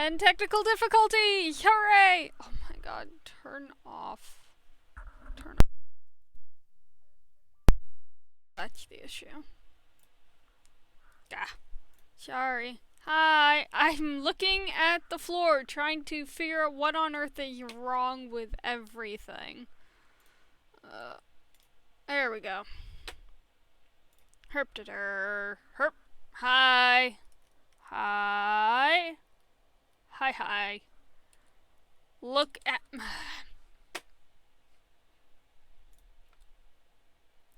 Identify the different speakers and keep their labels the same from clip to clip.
Speaker 1: And technical difficulty! Hooray! Oh my god, turn off. Turn off. That's the issue. Ah, sorry. Hi, I'm looking at the floor trying to figure out what on earth is wrong with everything. There we go. Herp-da-der. Herp. Hi. Hi. Hi, hi. Look at...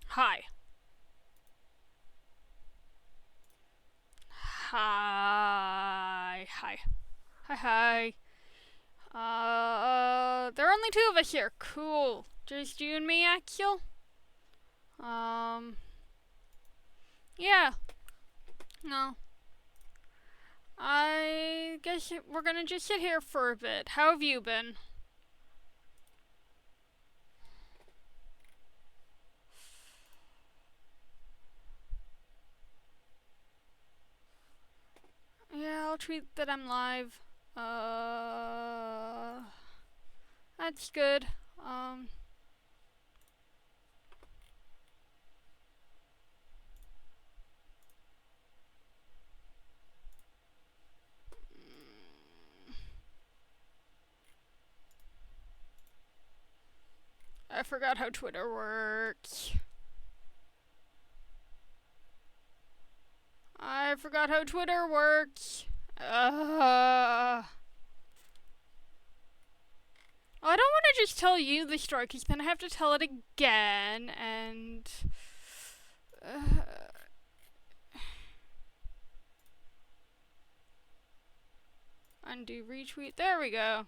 Speaker 1: Hi. Hi. Hi. Hi, hi. There are only two of us here. Cool. Just you and me, Axel? Yeah. No. I guess we're gonna just sit here for a bit. How have you been? Yeah, I'll tweet that I'm live. That's good. I forgot how Twitter works. I forgot how Twitter works. I don't want to just tell you the story, because then I have to tell it again, and... undo retweet. There we go.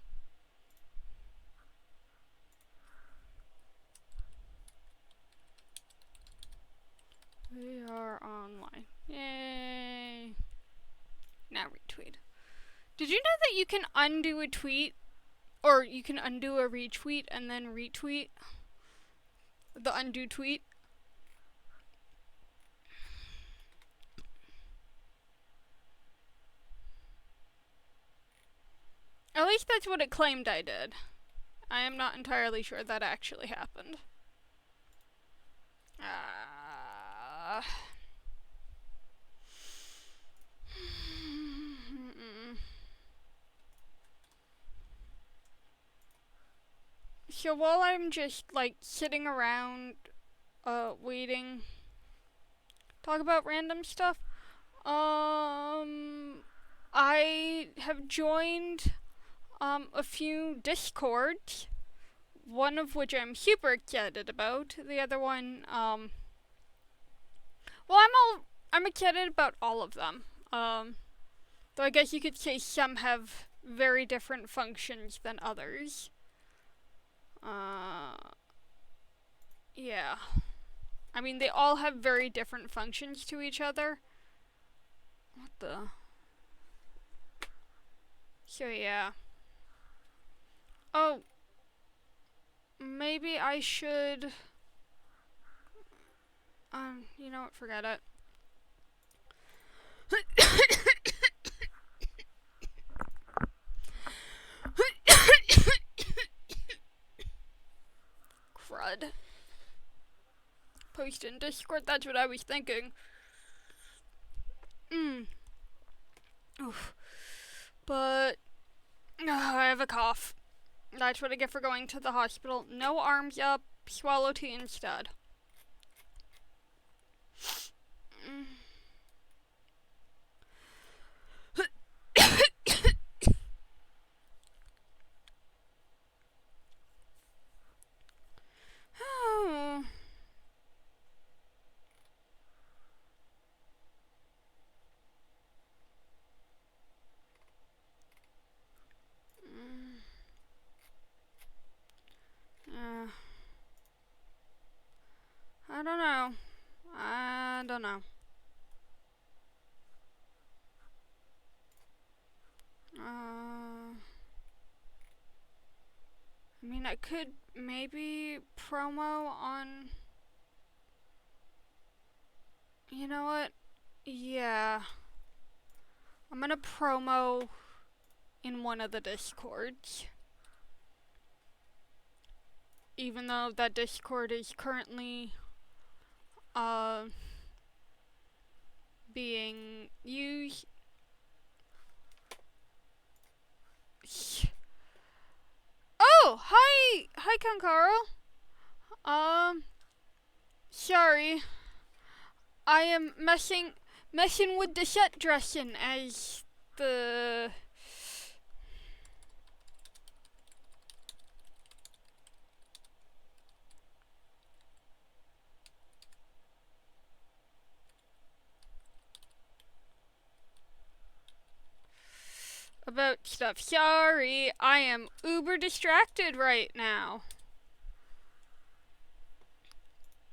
Speaker 1: We are online. Yay. Now retweet. Did you know that you can undo a tweet? Or you can undo a retweet and then retweet the undo tweet? At least that's what it claimed I did. I am not entirely sure that actually happened. So while I'm just like sitting around waiting, talk about random stuff. I have joined a few Discords, one of which I'm super excited about. The other one, well, I'm excited about all of them. Though I guess you could say some have very different functions than others. Yeah. I mean, they all have very different functions to each other. What the? So yeah. Oh. Maybe I should... you know what, forget it. Crud. Post in Discord, that's what I was thinking. Oof. But... I have a cough. That's what I get for going to the hospital. No arms up, swallow tea instead. I don't know. I don't know. I mean, I could maybe promo on... You know what? Yeah. I'm gonna promo in one of the Discords. Even though that Discord is currently being used. Oh, hi Kankaro. Sorry. I am messing with the set dressing as the about stuff. Sorry, I am uber distracted right now.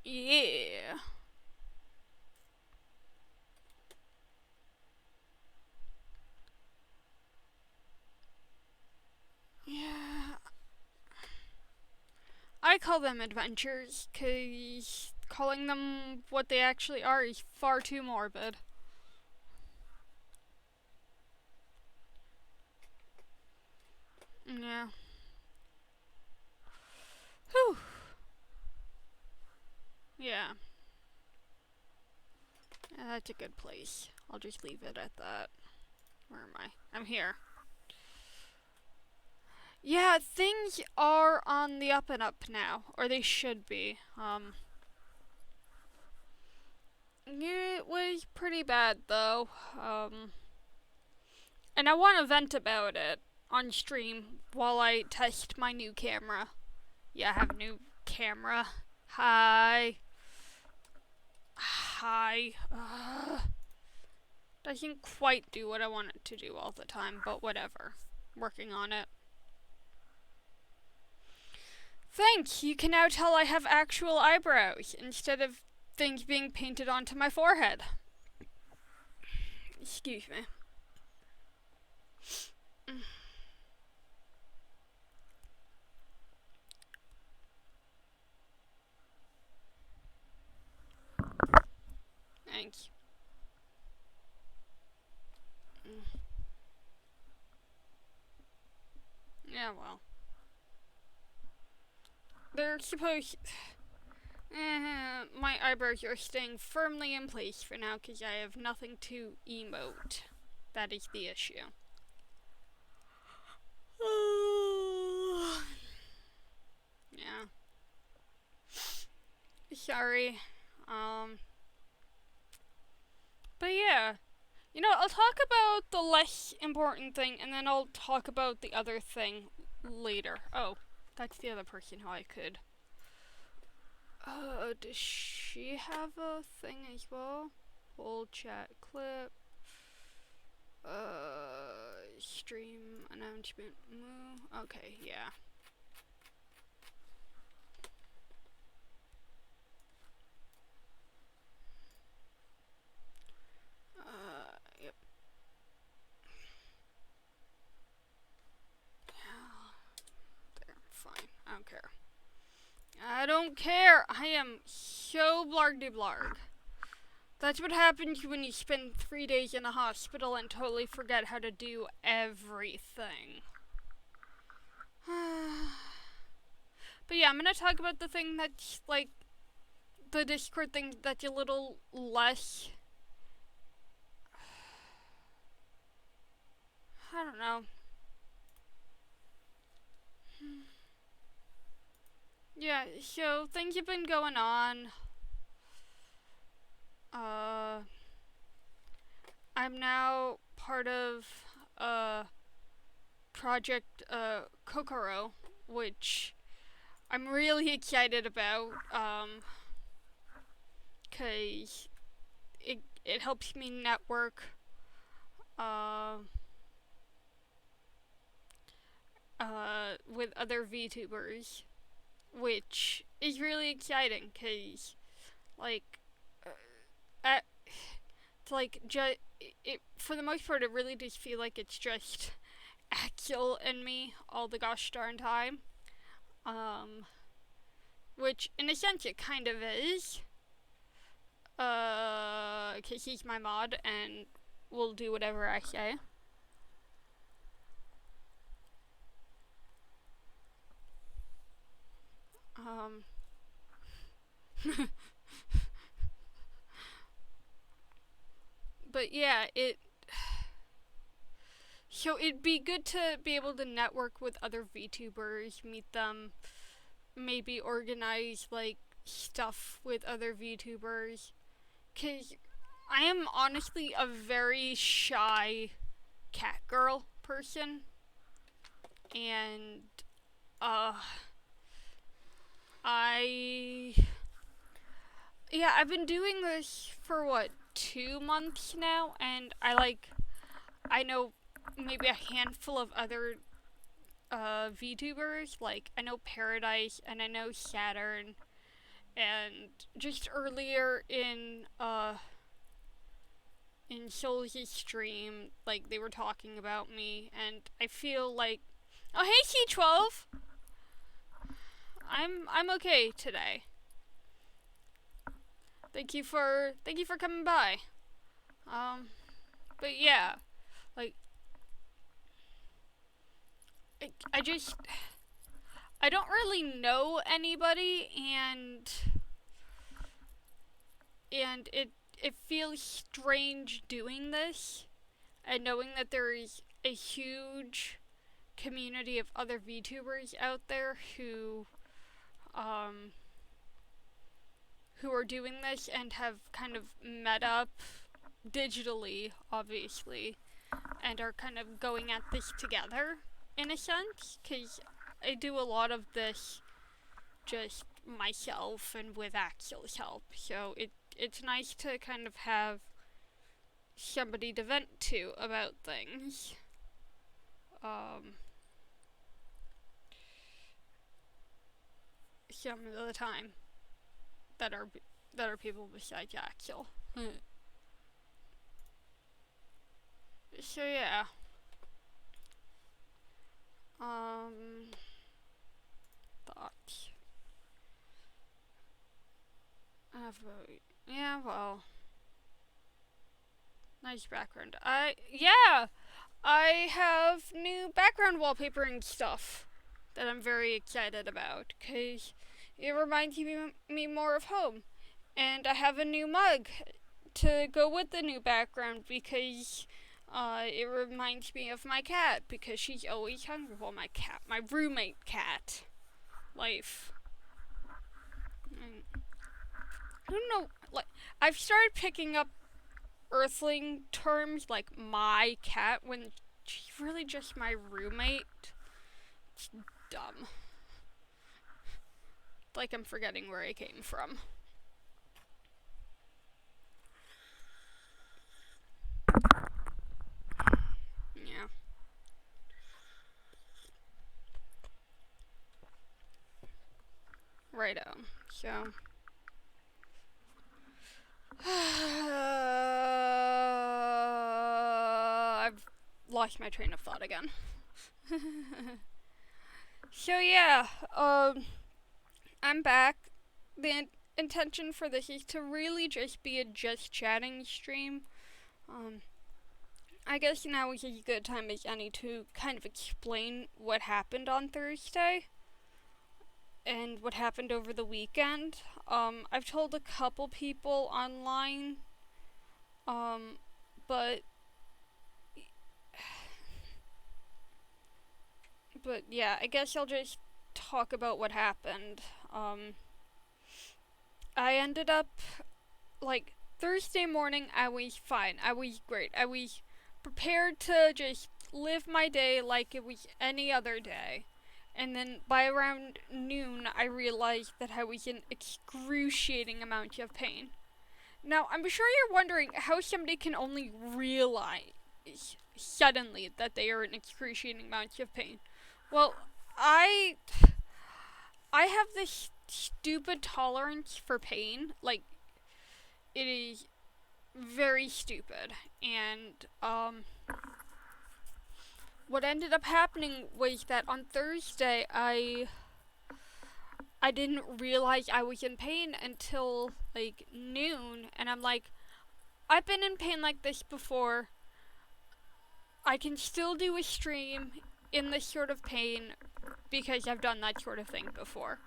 Speaker 1: Yeah. Yeah. I call them adventures, 'cause calling them what they actually are is far too morbid. Yeah. Whew. Yeah. That's a good place. I'll just leave it at that. Where am I? I'm here. Yeah, things are on the up and up now. Or they should be. It was pretty bad though. And I want to vent about it on stream while I test my new camera. Yeah, I have a new camera. Hi. Doesn't quite do what I want it to do all the time, but whatever. Working on it. Thanks, you can now tell I have actual eyebrows instead of things being painted onto my forehead. Excuse me. Thanks. Yeah, well. They're supposed... my eyebrows are staying firmly in place for now because I have nothing to emote. That is the issue. Yeah. Sorry. But yeah. You know, I'll talk about the less important thing and then I'll talk about the other thing later. Oh, that's the other person who I could. Does she have a thing as well? Whole chat clip. Stream announcement. Okay, yeah. Yep. There, fine. I don't care. I don't care. I am so blarg-de-blarg. That's what happens when you spend 3 days in a hospital and totally forget how to do everything. But yeah, I'm gonna talk about the thing that's, like, the Discord thing that's a little less... I don't know. Yeah, so things have been going on. I'm now part of Project Kokoro, which I'm really excited about, cause it helps me network with other VTubers, which is really exciting, cause like it's like it for the most part it really does feel like it's just Axel and me all the gosh darn time, which in a sense it kind of is, cause he's my mod and will do whatever I say. Um, but yeah, so it'd be good to be able to network with other VTubers, meet them, maybe organize like stuff with other VTubers. Cause I am honestly a very shy cat girl person, and uh, I I've been doing this for what, 2 months now, and I know maybe a handful of other VTubers. Like I know Paradise and I know Saturn, and just earlier in Soul's stream, like they were talking about me, and I feel like, oh hey C12, I'm okay today. Thank you for coming by. But yeah, like I just I don't really know anybody, and it feels strange doing this and knowing that there is a huge community of other VTubers out there who are doing this and have kind of met up digitally, obviously, and are kind of going at this together in a sense, because I do a lot of this just myself and with Axel's help, so it's nice to kind of have somebody to vent to about things. Some of the time that are people besides Axel. So yeah. Thoughts. Yeah, well, nice background. I have new background wallpapering stuff that I'm very excited about, because it reminds me more of home. And I have a new mug to go with the new background, because it reminds me of my cat, because she's always hungry. Well, my roommate cat. Life. I don't know, like, I've started picking up Earthling terms like my cat when she's really just my roommate. It's dumb. Like I'm forgetting where I came from. Yeah. Righto. So. I've lost my train of thought again. So yeah, I'm back. The intention for this is to really just be a just chatting stream. I guess now is as good time as any to kind of explain what happened on Thursday and what happened over the weekend. I've told a couple people online, but yeah, I guess I'll just talk about what happened. I ended up, like, Thursday morning, I was fine. I was great. I was prepared to just live my day like it was any other day. And then by around noon, I realized that I was in excruciating amounts of pain. Now, I'm sure you're wondering how somebody can only realize suddenly that they are in excruciating amounts of pain. Well, I have this stupid tolerance for pain. Like, it is very stupid. And, what ended up happening was that on Thursday, I didn't realize I was in pain until, like, noon. And I'm like, I've been in pain like this before. I can still do a stream in this sort of pain because I've done that sort of thing before.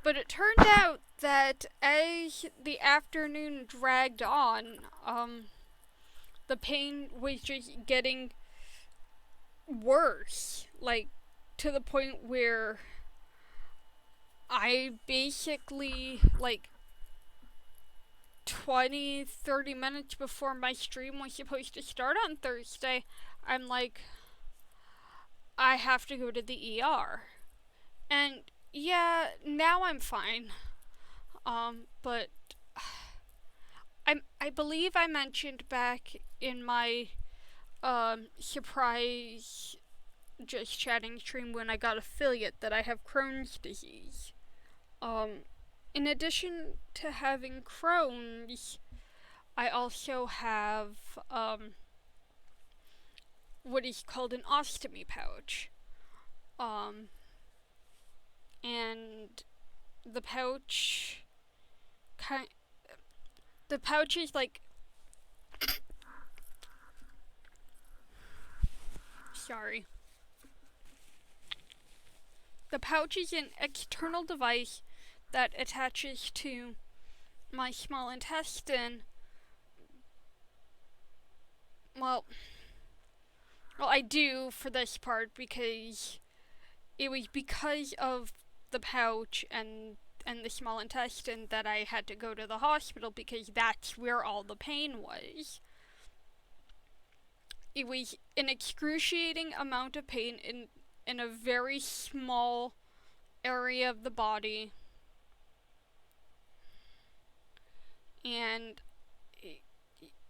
Speaker 1: But it turned out that as the afternoon dragged on, the pain was just getting worse. Like, to the point where I basically, like, 20-30 minutes before my stream was supposed to start on Thursday, I'm like, I have to go to the ER. And yeah, now I'm fine. But I believe I mentioned back in my surprise just chatting stream when I got affiliate that I have Crohn's disease. In addition to having Crohn's, I also have what is called an ostomy pouch. And the pouch the pouch is like, sorry. The pouch is an external device that attaches to my small intestine. Well, I do for this part because it was because of the pouch and the small intestine that I had to go to the hospital, because that's where all the pain was. It was an excruciating amount of pain in a very small area of the body. And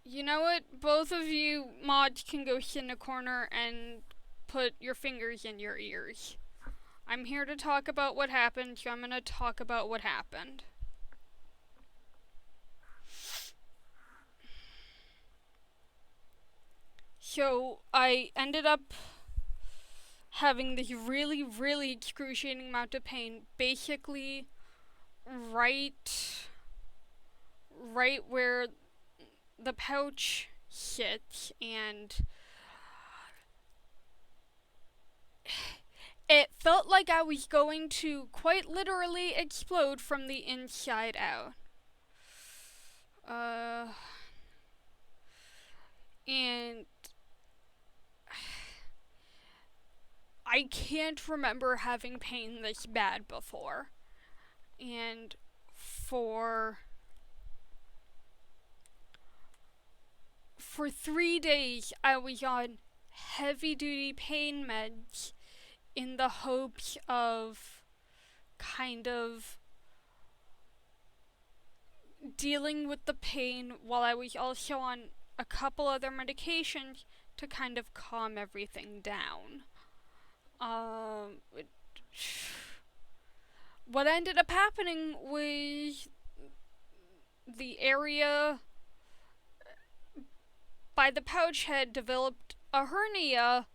Speaker 1: you know what? Both of you mods can go sit in a corner and put your fingers in your ears. I'm here to talk about what happened, so I'm gonna talk about what happened. So, I ended up having this really, really excruciating amount of pain, basically right where the pouch sits, and it felt like I was going to quite literally explode from the inside out. And I can't remember having pain this bad before. And for 3 days, I was on heavy-duty pain meds in the hopes of kind of dealing with the pain, while I was also on a couple other medications to kind of calm everything down. What ended up happening was the area by the pouch had developed a hernia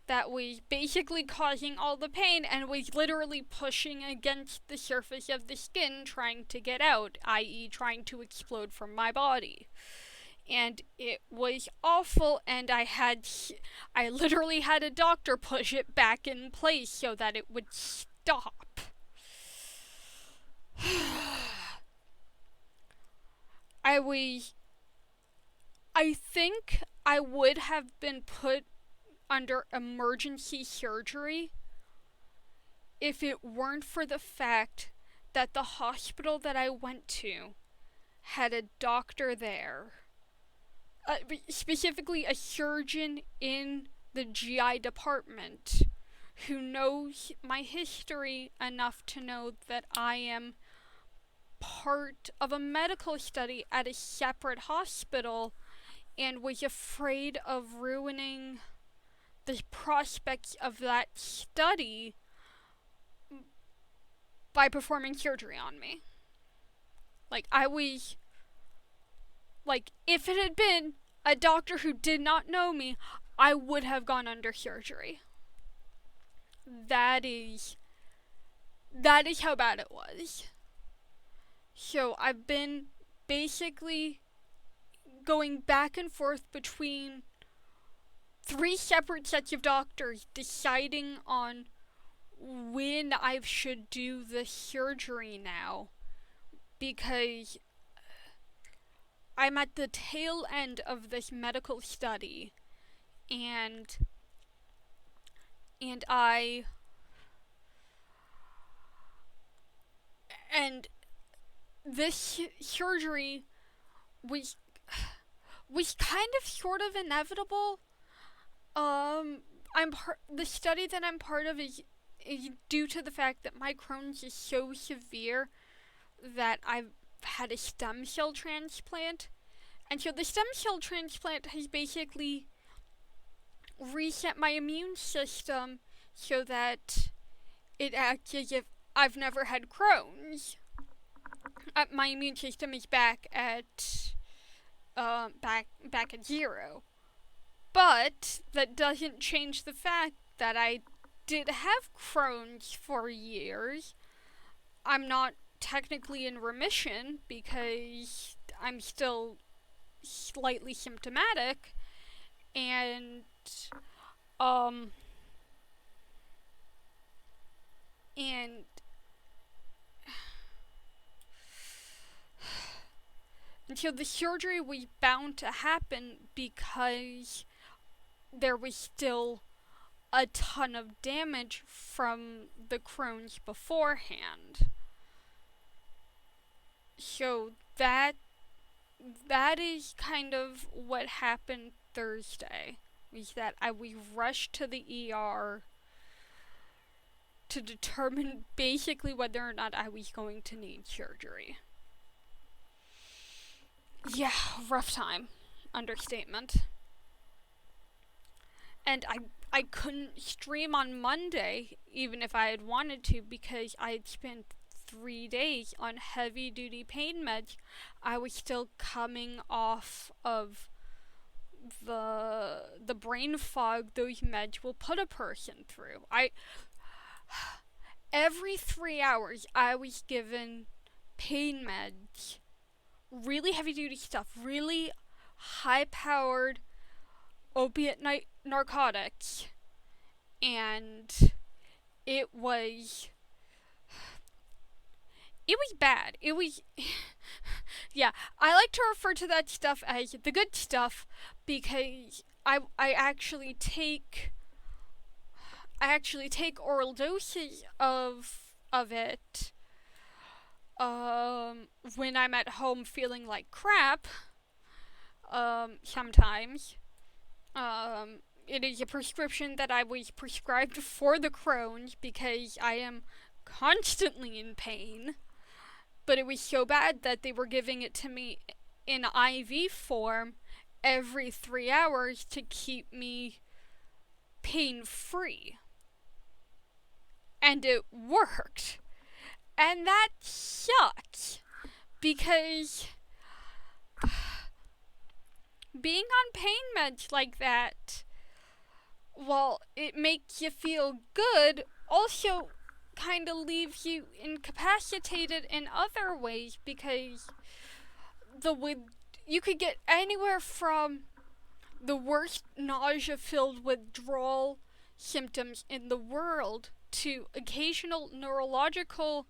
Speaker 1: that was basically causing all the pain and was literally pushing against the surface of the skin trying to get out, i.e. trying to explode from my body. And it was awful, and I literally had a doctor push it back in place so that it would stop. I think I would have been put under emergency surgery if it weren't for the fact that the hospital that I went to had a doctor there, specifically a surgeon in the GI department, who knows my history enough to know that I am part of a medical study at a separate hospital, and was afraid of ruining the prospects of that study by performing surgery on me. If it had been a doctor who did not know me, I would have gone under surgery. That is how bad it was. So I've been basically going back and forth between 3 separate sets of doctors, deciding on when I should do the surgery now, because I'm at the tail end of this medical study, and I and this surgery was kind of sort of inevitable. The study that I'm part of is due to the fact that my Crohn's is so severe that I've had a stem cell transplant. And so the stem cell transplant has basically reset my immune system so that it acts as if I've never had Crohn's. My immune system is back at back at 0. But that doesn't change the fact that I did have Crohn's for years. I'm not technically in remission because I'm still slightly symptomatic, and and so the surgery was bound to happen because there was still a ton of damage from the Crohn's beforehand. So that is kind of what happened Thursday, was that we rushed to the ER to determine basically whether or not I was going to need surgery. Yeah, rough time. Understatement. And I couldn't stream on Monday, even if I had wanted to, because I had spent 3 days on heavy duty pain meds. I was still coming off of the brain fog those meds will put a person through. Every 3 hours I was given pain meds, really heavy duty stuff, really high powered opiate narcotics, and it was bad. It was yeah, I like to refer to that stuff as the good stuff because I actually take oral doses of it when I'm at home feeling like crap. Sometimes it is a prescription that I was prescribed for the Crohn's because I am constantly in pain. But it was so bad that they were giving it to me in IV form every 3 hours to keep me pain-free. And it worked. And that sucks. Because being on pain meds like that, while it makes you feel good, also kind of leaves you incapacitated in other ways, because you could get anywhere from the worst nausea-filled withdrawal symptoms in the world to occasional neurological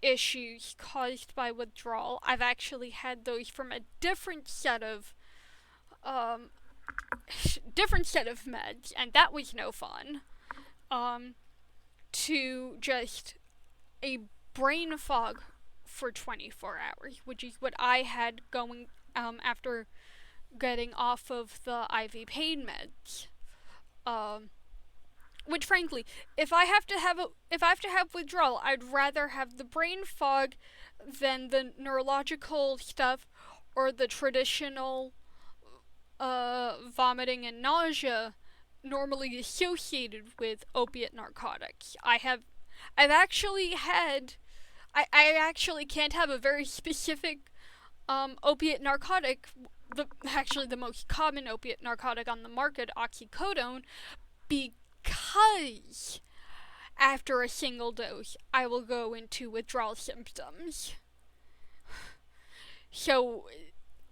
Speaker 1: issues caused by withdrawal. I've actually had those from a different set of meds, and that was no fun. To just a brain fog for 24 hours, which is what I had going after getting off of the IV pain meds. Which, frankly, if I have to have withdrawal, I'd rather have the brain fog than the neurological stuff or the traditional vomiting and nausea normally associated with opiate narcotics. I actually can't have a very specific opiate narcotic, the most common opiate narcotic on the market, oxycodone, because after a single dose, I will go into withdrawal symptoms. So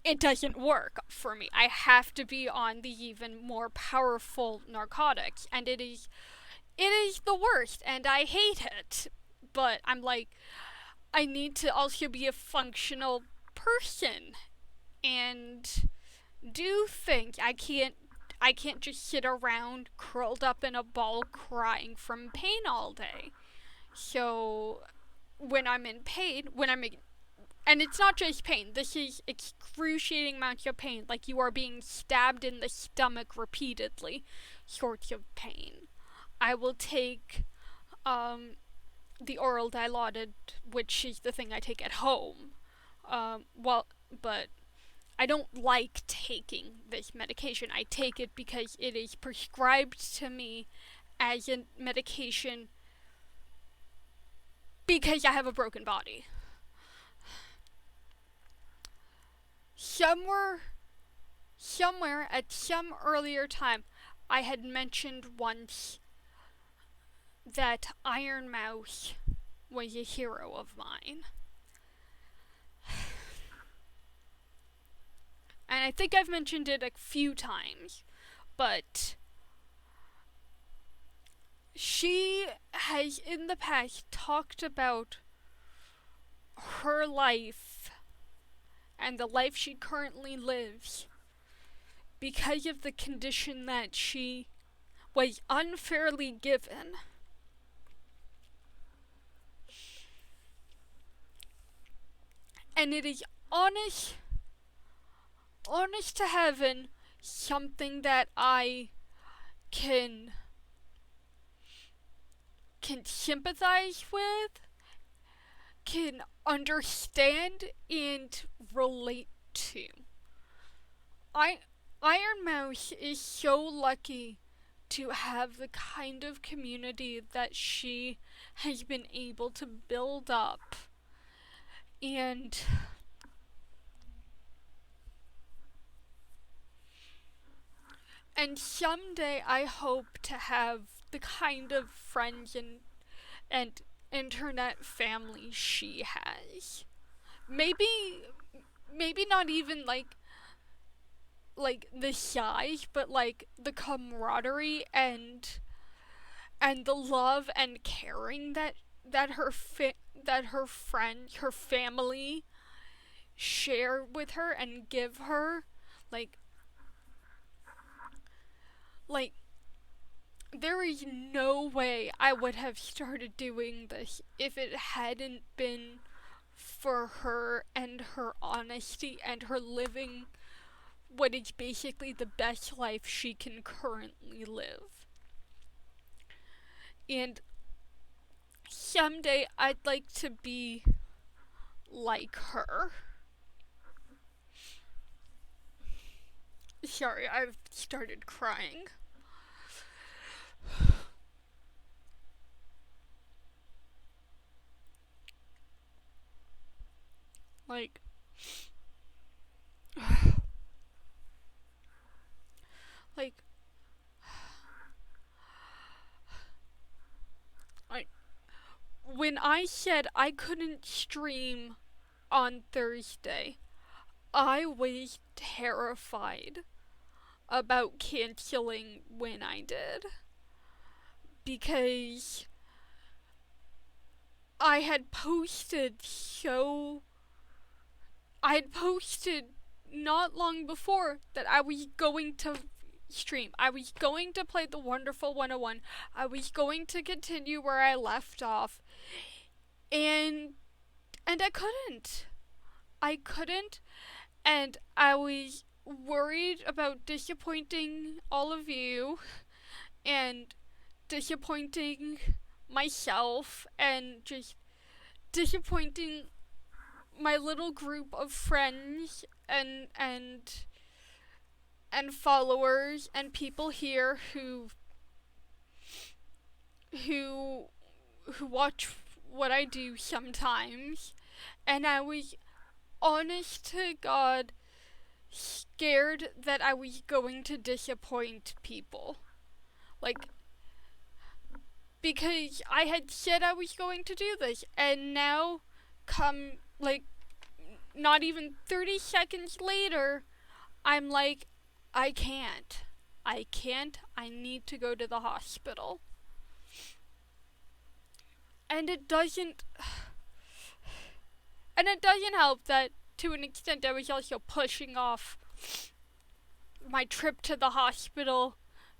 Speaker 1: it doesn't work for me. I have to be on the even more powerful narcotics, and it is the worst, and I hate it. But I'm like, I need to also be a functional person and do things. I can't just sit around curled up in a ball crying from pain all day. So when I'm in pain, and it's not just pain. This is excruciating amounts of pain, like you are being stabbed in the stomach repeatedly, sorts of pain. I will take the oral dilaudid, which is the thing I take at home. But I don't like taking this medication. I take it because it is prescribed to me as a medication because I have a broken body. Somewhere at some earlier time, I had mentioned once that Iron Mouse was a hero of mine. And I think I've mentioned it a few times, but she has in the past talked about her life and the life she currently lives because of the condition that she was unfairly given. And it is honest to heaven something that I can sympathize with, can understand, and relate to. Iron Mouse is so lucky to have the kind of community that she has been able to build up. And someday I hope to have the kind of friends and internet family she has. Maybe not even like the size, but like the camaraderie and the love and caring that her friends, her family share with her and give her. Like there is no way I would have started doing this if it hadn't been for her and her honesty and her living what is basically the best life she can currently live. And someday I'd like to be like her. Sorry, I've started crying. Like, like, when I said I couldn't stream on Thursday, I was terrified about canceling when I did. Because I had posted not long before that I was going to stream. I was going to play the Wonderful 101. I was going to continue where I left off. And I couldn't. And I was worried about disappointing all of you and disappointing myself and just disappointing my little group of friends and followers and people here who watch what I do sometimes. And I was, honest to God, scared that I was going to disappoint people. Because I had said I was going to do this, and now come not even 30 seconds later, I'm like, I can't. I need to go to the hospital. And it doesn't help that to an extent I was also pushing off my trip to the hospital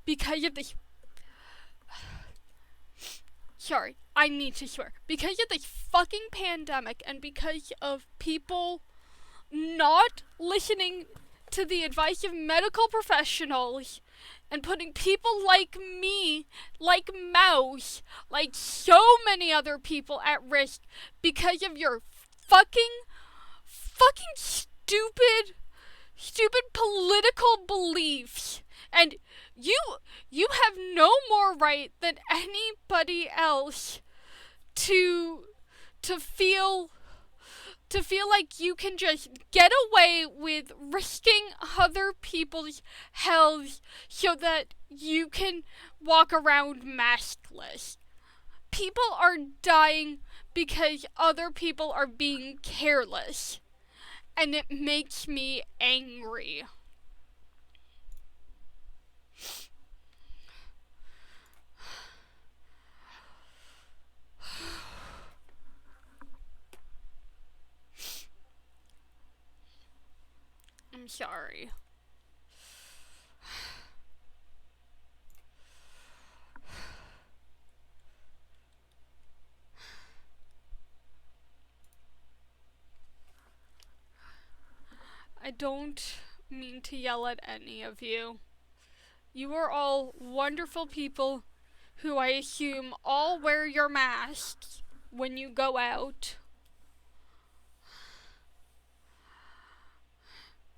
Speaker 1: because of this. Sorry, I need to swear. Because of this fucking pandemic and because of people not listening to the advice of medical professionals and putting people like me, like Mouse, like so many other people at risk because of your fucking stupid political beliefs. And you have no more right than anybody else to feel like you can just get away with risking other people's health so that you can walk around maskless. People are dying because other people are being careless, and it makes me angry. I'm sorry. I don't mean to yell at any of you. You are all wonderful people who I assume all wear your masks when you go out.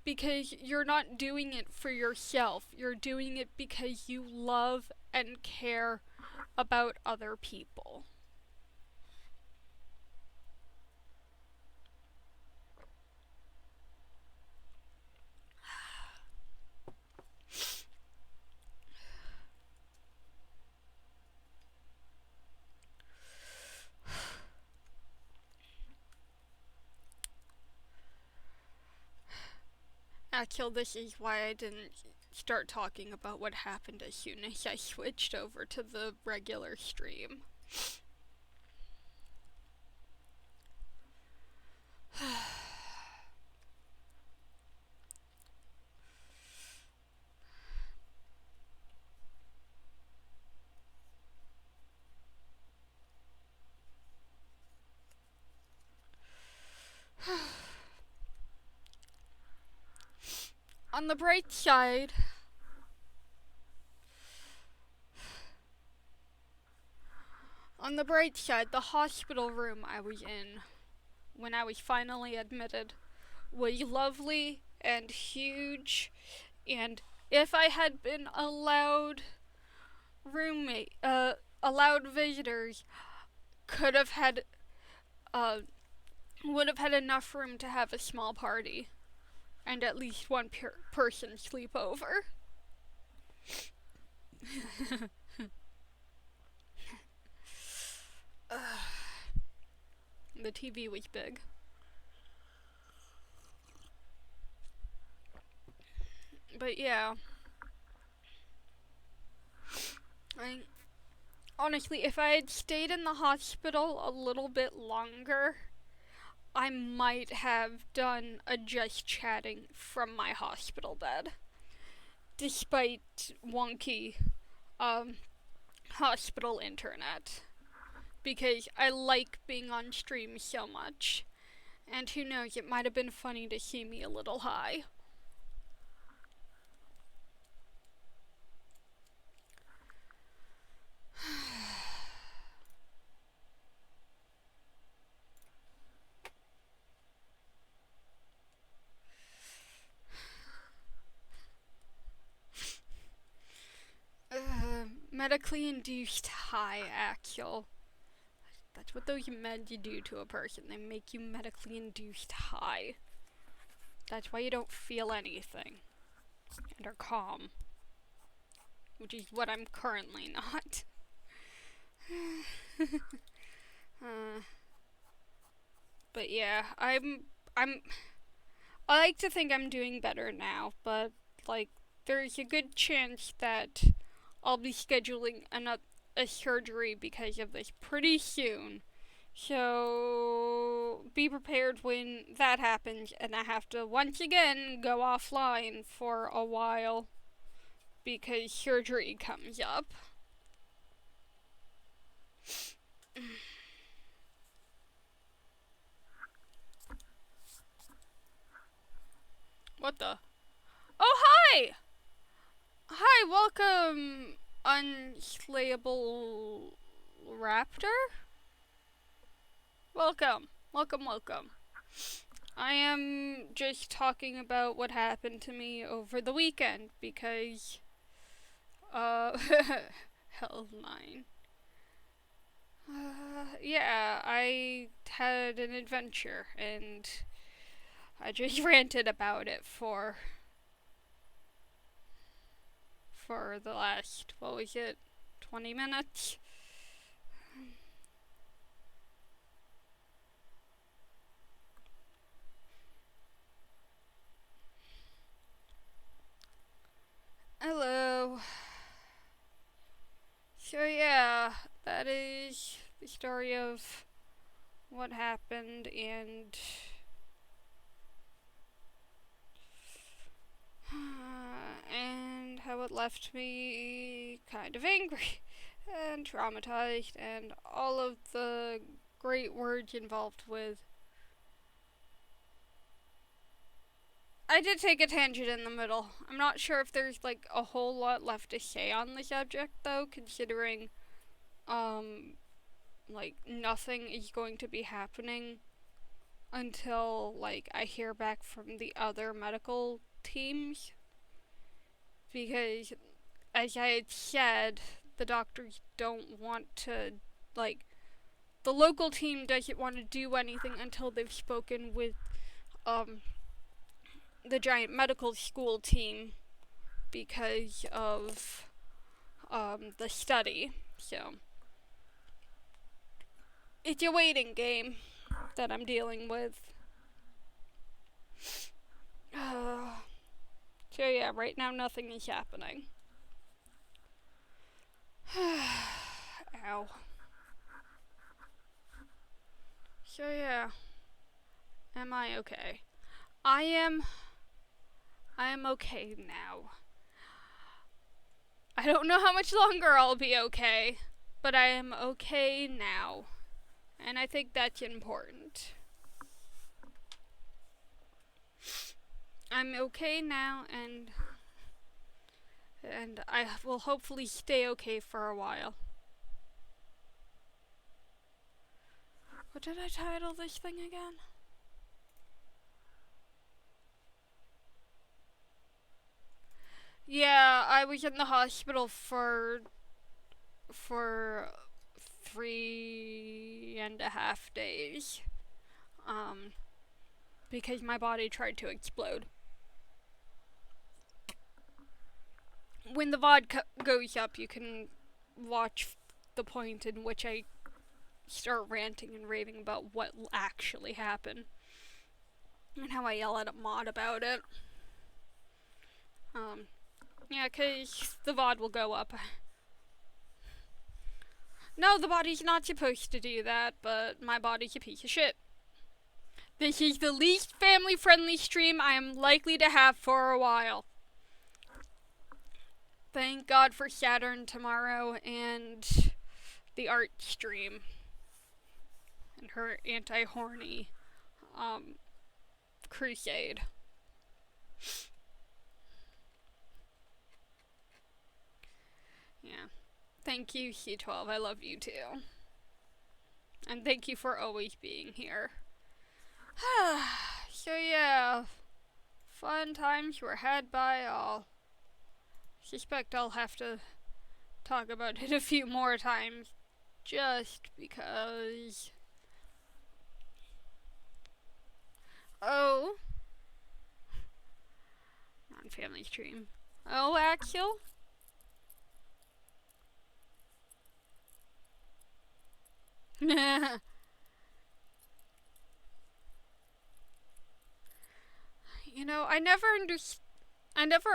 Speaker 1: Because you're not doing it for yourself. You're doing it because you love and care about other people. Actually, this is why I didn't start talking about what happened as soon as I switched over to the regular stream. On the bright side, the hospital room I was in when I was finally admitted was lovely and huge, and if I had been allowed visitors, could have had would have had enough room to have a small party and at least one person sleep over. The TV was big. But yeah. Honestly, if I had stayed in the hospital a little bit longer, I might have done a just chatting from my hospital bed. Despite wonky hospital internet. Because I like being on stream so much. And who knows, it might have been funny to see me a little high. Medically induced high, actual. That's what those meds do to a person. They make you medically induced high. That's why you don't feel anything. And are calm. Which is what I'm currently not. But yeah, I like to think I'm doing better now, but like there's a good chance that I'll be scheduling a surgery because of this pretty soon. So be prepared when that happens, and I have to once again go offline for a while because surgery comes up. What the? Oh, hi! Hi, welcome, unslayable raptor? Welcome, welcome, welcome. I am just talking about what happened to me over the weekend because, hell 9. Yeah, I had an adventure and I just ranted about it for the last, what was it, 20 minutes? Hello. So yeah, that is the story of what happened and how it left me kind of angry and traumatized and all of the great words involved with. I did take a tangent in the middle. I'm not sure if there's like a whole lot left to say on the subject though, considering like nothing is going to be happening until like I hear back from the other medical teams, because as I had said, the doctors don't want to, like, the local team doesn't want to do anything until they've spoken with the giant medical school team because of the study. So it's a waiting game that I'm dealing with. So yeah, right now nothing is happening. Ow. So yeah, am I okay? I am okay now. I don't know how much longer I'll be okay, but I am okay now. And I think that's important. I'm okay now, and I will hopefully stay okay for a while. What did I title this thing again? Yeah, I was in the hospital for 3.5 days. Because my body tried to explode. When the VOD goes up, you can watch the point in which I start ranting and raving about what actually happened. And how I yell at a mod about it. Yeah, cause the VOD will go up. No, the body's not supposed to do that, but my body's a piece of shit. This is the least family-friendly stream I am likely to have for a while. Thank God for Saturn tomorrow and the art stream. And her anti-horny crusade. Yeah. Thank you, C12. I love you too. And thank you for always being here. So yeah, fun times were had by all. Suspect I'll have to talk about it a few more times, just because. Oh, on family stream. Oh, Axel. You know, I never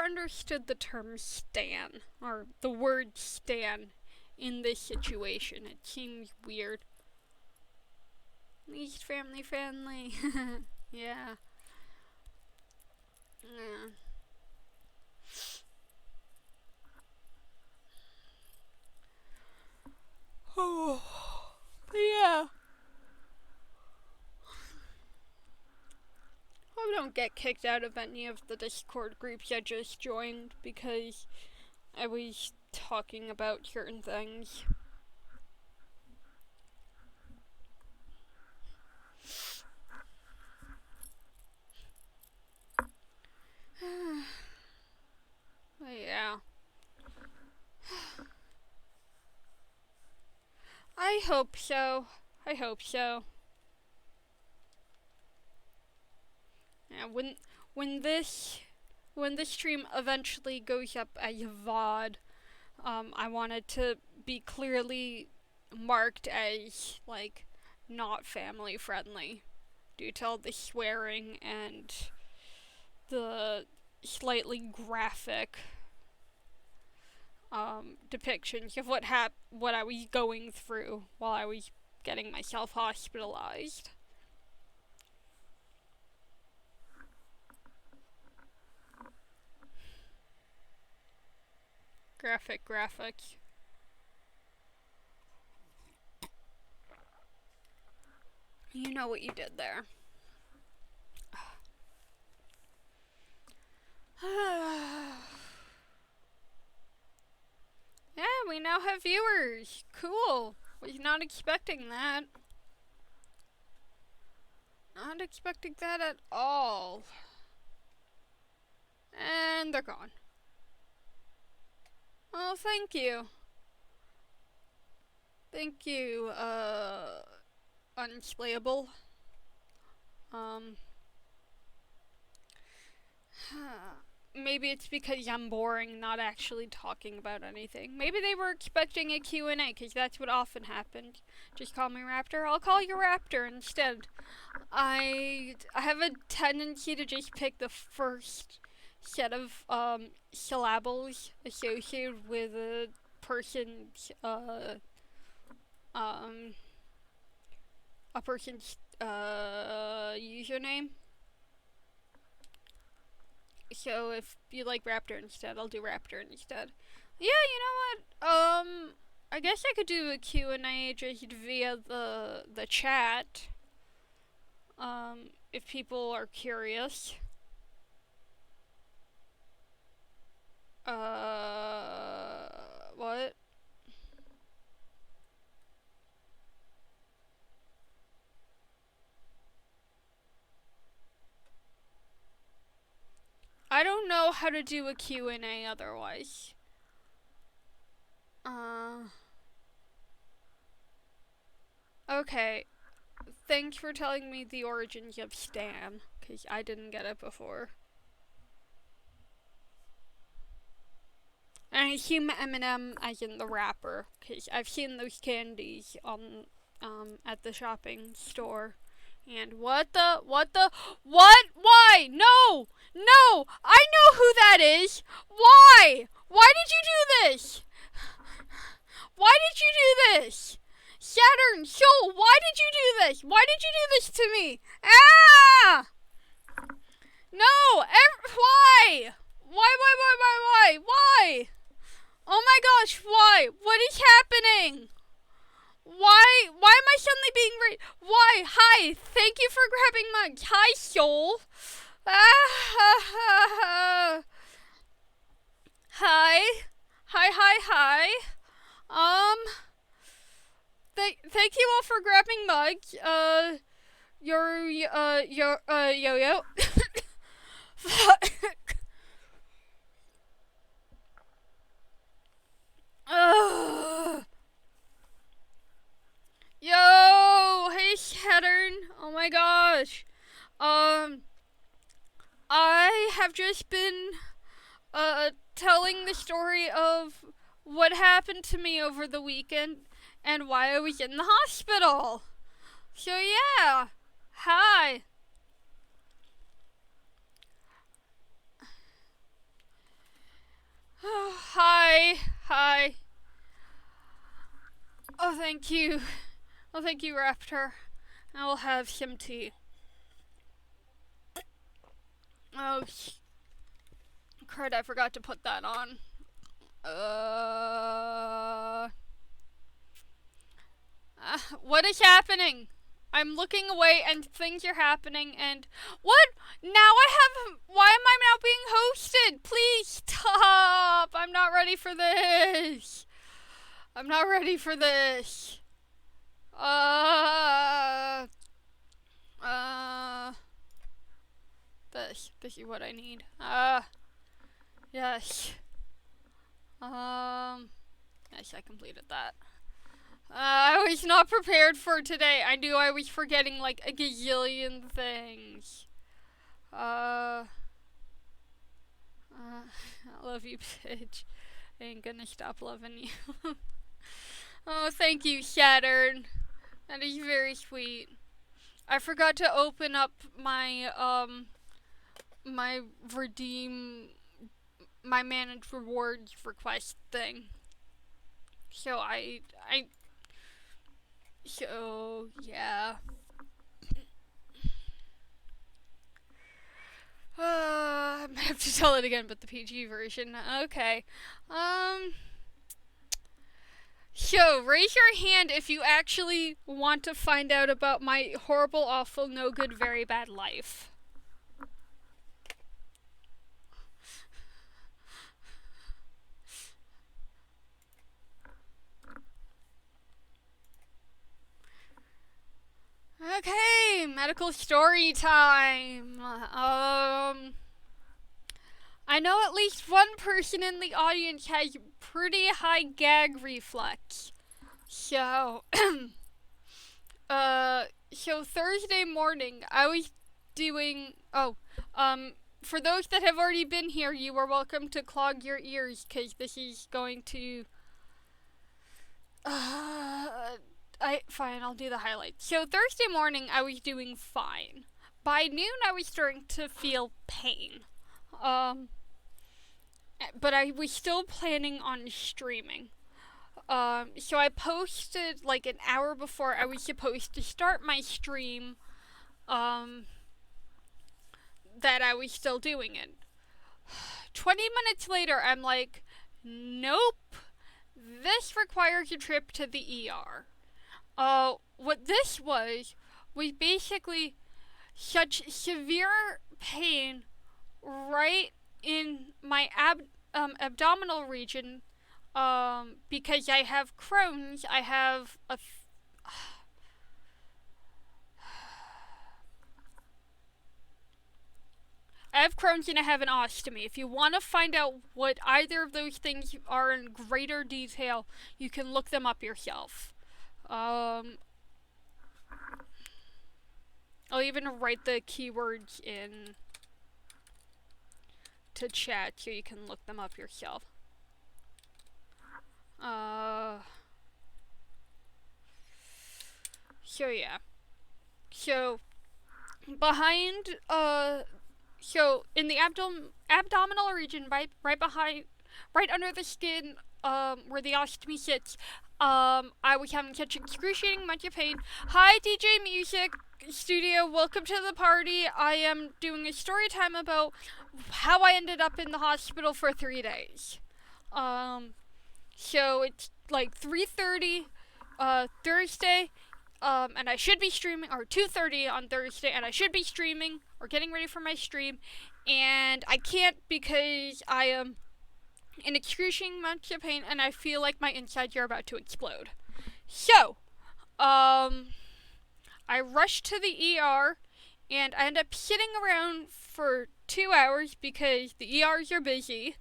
Speaker 1: understood the term stan, or the word stan, in this situation. It seems weird. Least family friendly. Yeah. Yeah. Oh. Yeah. I don't get kicked out of any of the Discord groups I just joined because I was talking about certain things. But yeah. I hope so. I hope so. Yeah, when this stream eventually goes up as a VOD, I wanted to be clearly marked as like not family friendly due to all the swearing and the slightly graphic depictions of what I was going through while I was getting myself hospitalized. Graphics. You know what you did there. Yeah, we now have viewers. Cool. Was not expecting that. Not expecting that at all. And they're gone. Oh, thank you. Thank you, Unslayable. Maybe it's because I'm boring, not actually talking about anything. Maybe they were expecting a Q&A, because that's what often happens. Just call me Raptor. I'll call you Raptor instead. I have a tendency to just pick the first set of syllables associated with a person's username. So if you like Raptor instead, I'll do Raptor instead. Yeah, you know what? I guess I could do a Q&A just via the chat. If people are curious. What? I don't know how to do a Q&A otherwise. Okay. Thanks for telling me the origins of Stan, because I didn't get it before. And I assume Eminem as in the rapper, because I've seen those candies on, at the shopping store. And what? Why? No! I know who that is! Why? Why did you do this? Why did you do this? Saturn, Soul, why did you do this? Why did you do this to me? Ah! No! Why? Why? Oh my gosh, why? What is happening? Why am I suddenly being why? Hi, thank you for grabbing my hi, Soul. Ah, hi. Thank you all for grabbing mugs. Yo-yo. Yo, hey Saturn. Oh my gosh. I have just been telling the story of what happened to me over the weekend and why I was in the hospital. So yeah. Hi. Hi. Oh, thank you. Oh, thank you, Raptor. I will have some tea. Oh, crud, I forgot to put that on. What is happening? I'm looking away and things are happening and... What? Now I have... Why am I now being hosted? Please stop! I'm not ready for this. I'm not ready for this. This is what I need. Yes. Yes, I completed that. I was not prepared for today. I knew I was forgetting like a gazillion things. I love you, bitch. I ain't gonna stop loving you. Oh, thank you, Saturn. That is very sweet. I forgot to open up my, my my managed rewards request thing. So yeah. I might have to tell it again, but the PG version. Okay. So, raise your hand if you actually want to find out about my horrible, awful, no good, very bad life. Okay, medical story time. I know at least one person in the audience has pretty high gag reflex. So, so Thursday morning, I was doing, for those that have already been here, you are welcome to clog your ears, because this is going to, fine, I'll do the highlights. So Thursday morning, I was doing fine. By noon, I was starting to feel pain. But I was still planning on streaming. So I posted like an hour before I was supposed to start my stream, that I was still doing it. 20 minutes later, I'm like, nope, this requires a trip to the ER. What this was basically such severe pain right in my abdominal region, because I have Crohn's. I have Crohn's and I have an ostomy. If you want to find out what either of those things are in greater detail, you can look them up yourself. I'll even write the keywords in to chat so you can look them up yourself. So yeah. So behind, so in the abdominal region, right behind, right under the skin, where the ostomy sits, I was having such excruciating amounts of pain. Hi, DJ Music Studio, welcome to the party. I am doing a story time about how I ended up in the hospital for 3 days. So it's like 3:30, Thursday, and I should be streaming, or 2:30 on Thursday, and I should be streaming, or getting ready for my stream, and I can't because I am in excruciating amounts of pain, and I feel like my insides are about to explode. So, I rushed to the ER, and I end up sitting around for 2 hours because the ERs are busy.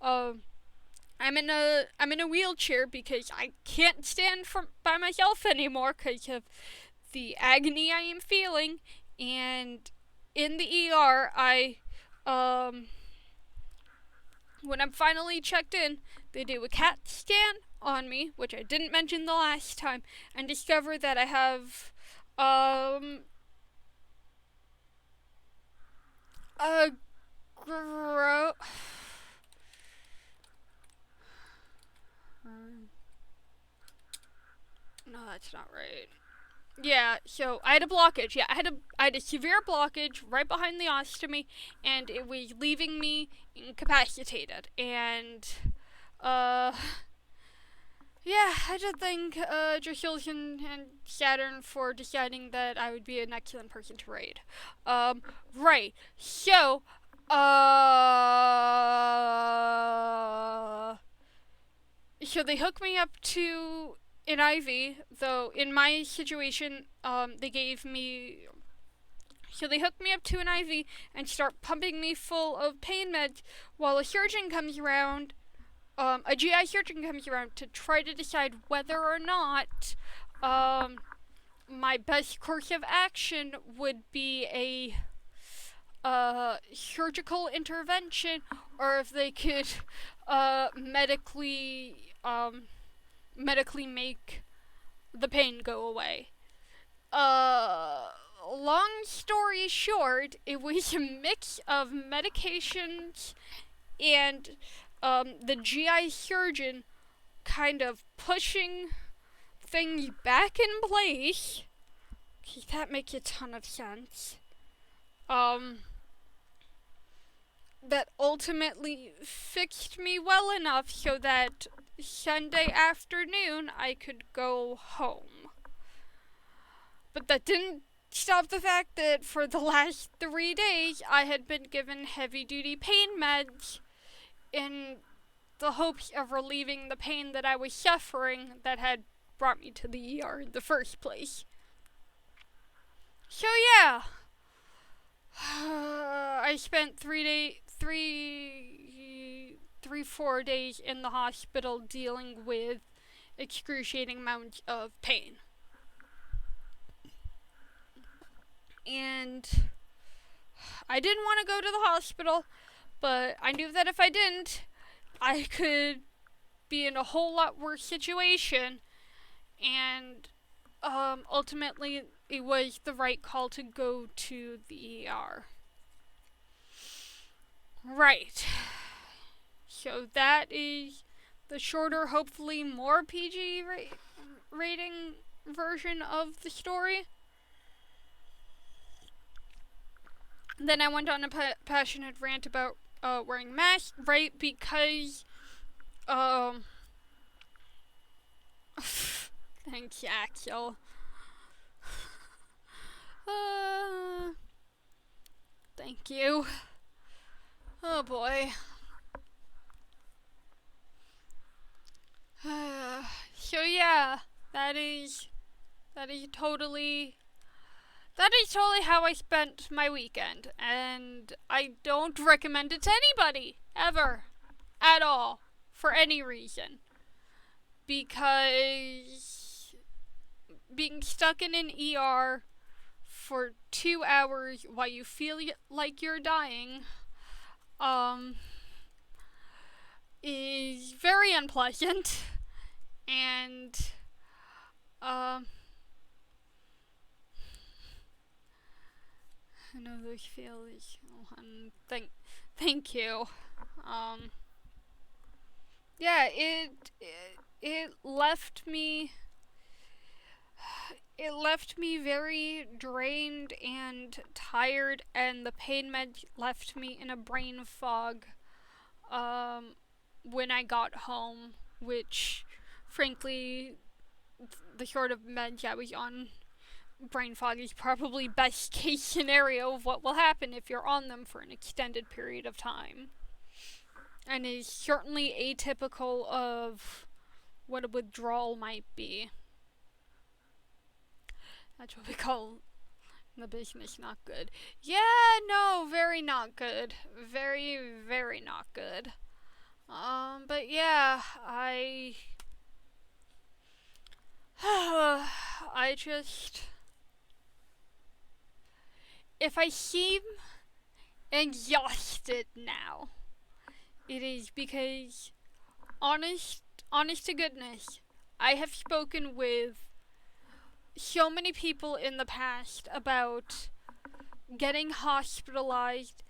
Speaker 1: I'm in a wheelchair because I can't stand by myself anymore because of the agony I am feeling. And in the ER, when I'm finally checked in, they do a CAT scan on me, which I didn't mention the last time, and discover that I have No, that's not right. Yeah, so I had a blockage. Yeah, I had a severe blockage right behind the ostomy, and it was leaving me incapacitated. And uh, yeah, I just thank Dracula and Saturn for deciding that I would be an excellent person to raid. Right. So, so they hooked me up to an IV, though in my situation, they gave me. So they hooked me up to an IV and start pumping me full of pain meds while a surgeon comes around, a GI surgeon comes around to try to decide whether or not, my best course of action would be a, surgical intervention, or if they could, medically make the pain go away. Long story short, it was a mix of medications and the GI surgeon kind of pushing things back in place. Okay, that makes a ton of sense. That ultimately fixed me well enough so that Sunday afternoon I could go home. But that didn't stop the fact that for the last 3 days I had been given heavy duty pain meds in the hopes of relieving the pain that I was suffering that had brought me to the ER in the first place. So yeah, I spent 4 days in the hospital dealing with excruciating amounts of pain. And I didn't want to go to the hospital, but I knew that if I didn't, I could be in a whole lot worse situation. And ultimately, it was the right call to go to the ER. Right. So that is the shorter, hopefully more PG rating version of the story. Then I went on a passionate rant about wearing masks, right? Because, thanks, Axel. Thank you. Oh boy. So yeah, that is totally how I spent my weekend, and I don't recommend it to anybody, ever, at all, for any reason. Because being stuck in an ER for 2 hours while you feel like you're dying, is very unpleasant, and, I know those feelings. Thank you. Yeah, it left me very drained and tired, and the pain med left me in a brain fog when I got home, which frankly the sort of meds I was on, brain fog is probably best case scenario of what will happen if you're on them for an extended period of time, and is certainly atypical of what a withdrawal might be. That's what we call in the business not good. Yeah, no, very not good. Very, very not good. But yeah, I just, if I seem exhausted now, it is because, honest to goodness, I have spoken with so many people in the past about getting hospitalized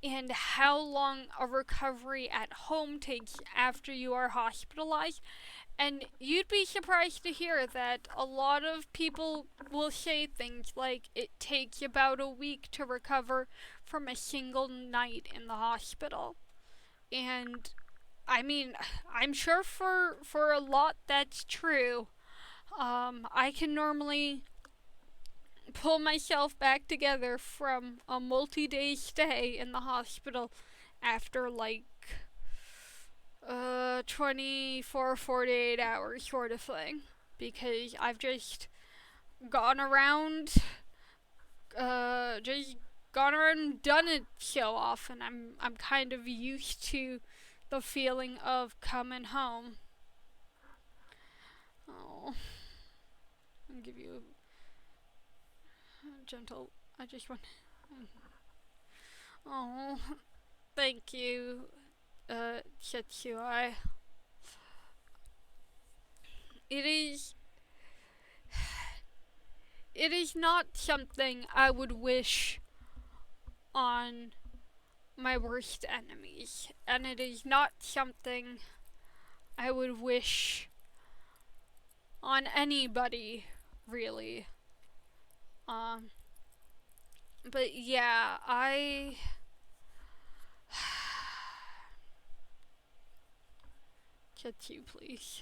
Speaker 1: and how long a recovery at home takes after you are hospitalized. And you'd be surprised to hear that a lot of people will say things like it takes about a week to recover from a single night in the hospital. And I mean, I'm sure for a lot that's true. I can normally pull myself back together from a multi-day stay in the hospital after like 24, 48 hours sort of thing, because I've just gone around and done it so often. I'm kind of used to the feeling of coming home. Oh, I'll give you a gentle. I just want. Oh, thank you, Setsuai. It is. It is not something I would wish on my worst enemies, and it is not something I would wish on anybody, really. But yeah, Get you, please.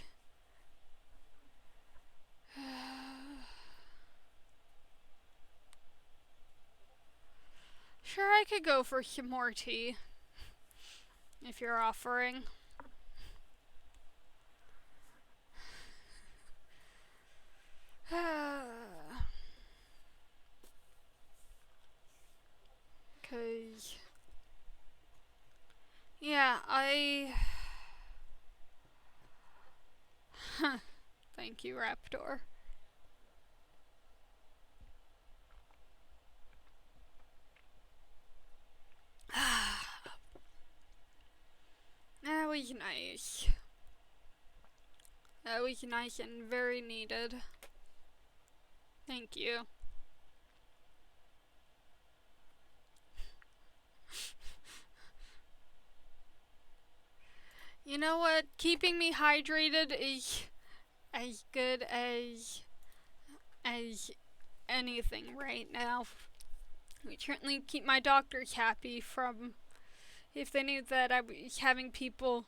Speaker 1: Sure, I could go for some more tea, if you're offering. Cause, yeah, Thank you, Raptor. That was nice. That was nice and very needed. Thank you. You know what? Keeping me hydrated is as good as anything right now. We certainly keep my doctors happy from if they knew that I was having people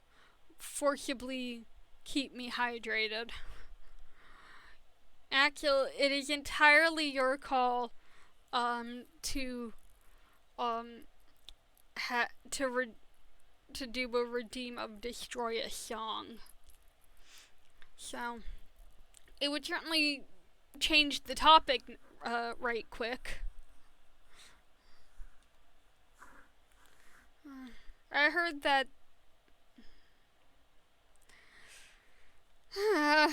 Speaker 1: forcibly keep me hydrated. Actually, it is entirely your call to to do a redeem of destroy a song. So it would certainly change the topic right quick. I heard that yeah.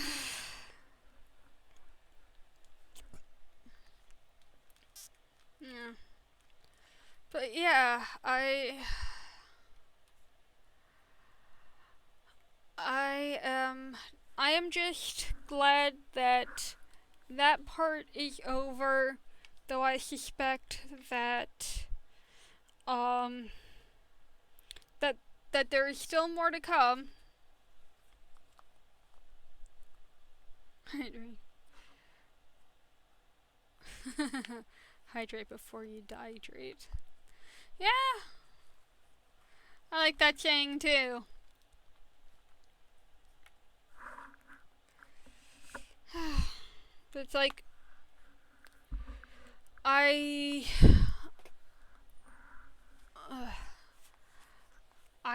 Speaker 1: But yeah, I am just glad that that part is over, though I suspect that that there is still more to come. Hydrate before you dehydrate. Yeah, I like that saying too. But it's like I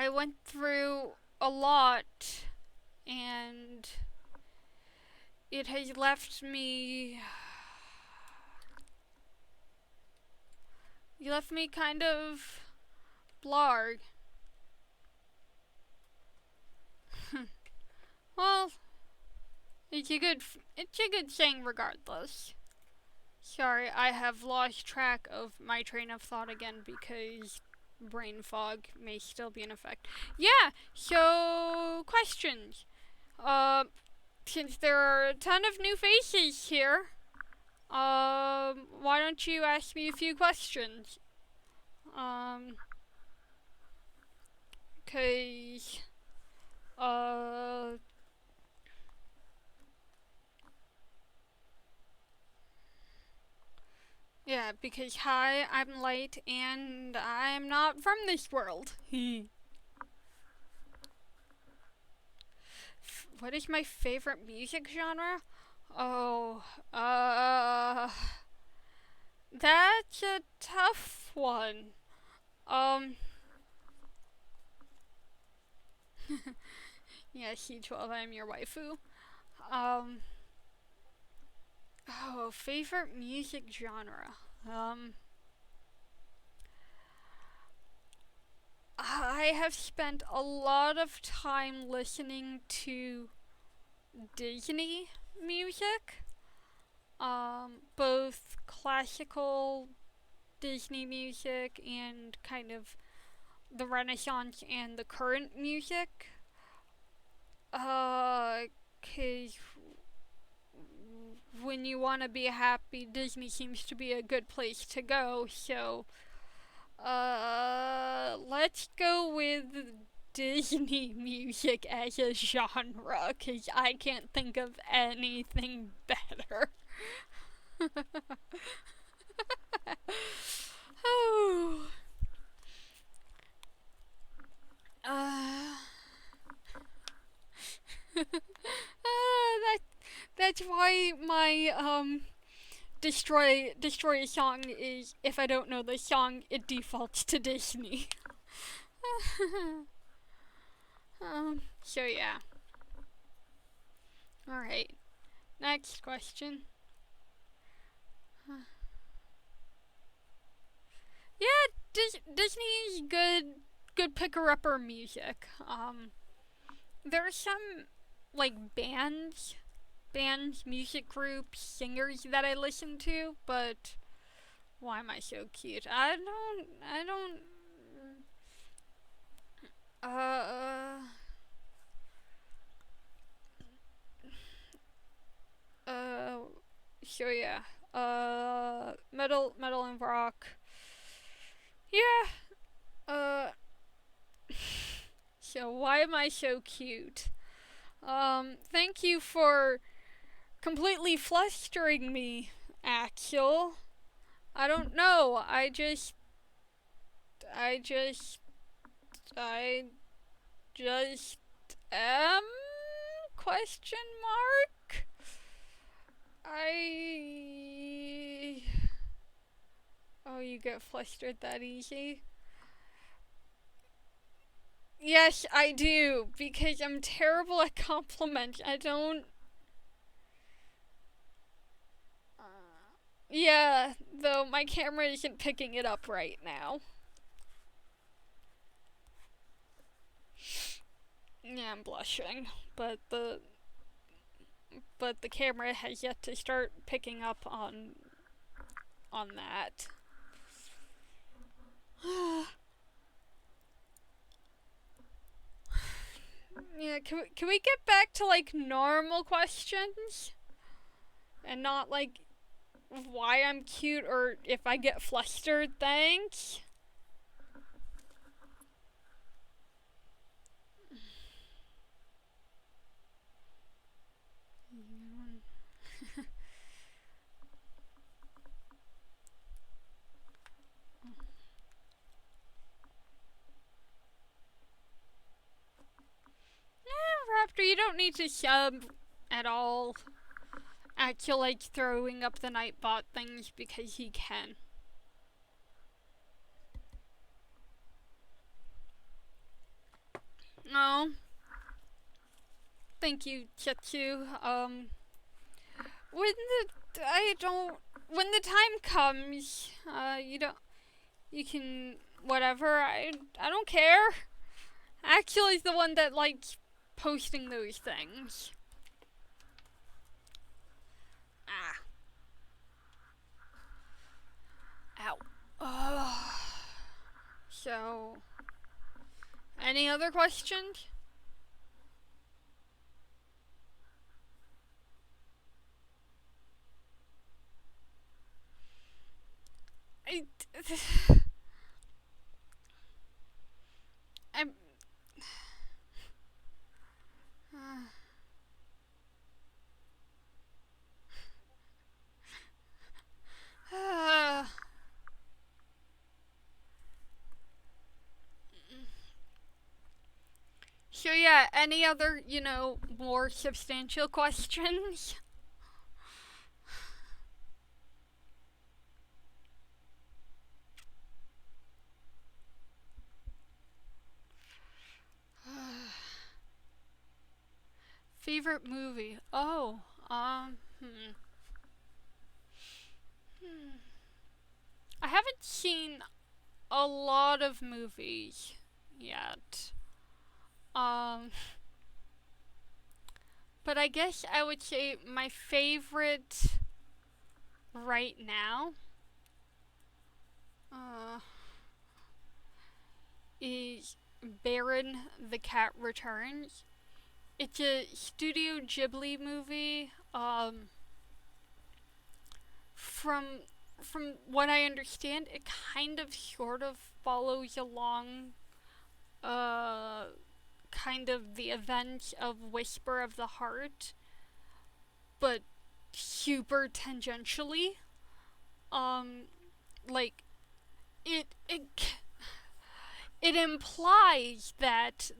Speaker 1: went through a lot, and it has left me. You left me kind of blarg. Well, it's a good saying regardless. Sorry, I have lost track of my train of thought again because brain fog may still be in effect. Yeah, so questions. Since there are a ton of new faces here, why don't you ask me a few questions? 'cause, uh, yeah, because hi, I'm light and I'm not from this world. What is my favorite music genre? Oh, that's a tough one. Um, yeah, C12, I'm your waifu. Um, oh, favorite music genre. Um, I have spent a lot of time listening to Disney music. Both classical Disney music and kind of the Renaissance and the current music. Cause when you want to be happy, Disney seems to be a good place to go. So, let's go with Disney music as a genre, cause I can't think of anything better. Oh. Uh, that that's why my destroy a song is, if I don't know the song, it defaults to Disney. So yeah. All right. Next question. Yeah, Disney's good picker upper music. There are some like bands, music groups, singers that I listen to, but why am I so cute? I don't, uh, uh, so yeah, metal and rock. Yeah, so why am I so cute? Thank you for completely flustering me, Axel. I don't know. I just, I just am? Question mark? I. Oh, you get flustered that easy? Yes, I do, because I'm terrible at compliments. I don't. Yeah, though my camera isn't picking it up right now. Yeah, I'm blushing, but the camera has yet to start picking up on that. Yeah, can we get back to like normal questions and not like why I'm cute or if I get flustered? Thanks. Raptor, you don't need to sub at all. Actually, like throwing up the Nightbot things because he can. No. Thank you, Chetsu. When when the time comes, you can, whatever, I don't care. Actually, is the one that likes posting those things. Ah. Ow. So, any other questions? I, I'm yeah, any other, more substantial questions? Favorite movie? Oh, I haven't seen a lot of movies yet. Um, but I guess I would say my favorite right now uh, is Baron the Cat Returns. It's a Studio Ghibli movie. From what I understand, it kind of sort of follows along uh kind of the events of Whisper of the Heart, but super tangentially. Um like it implies that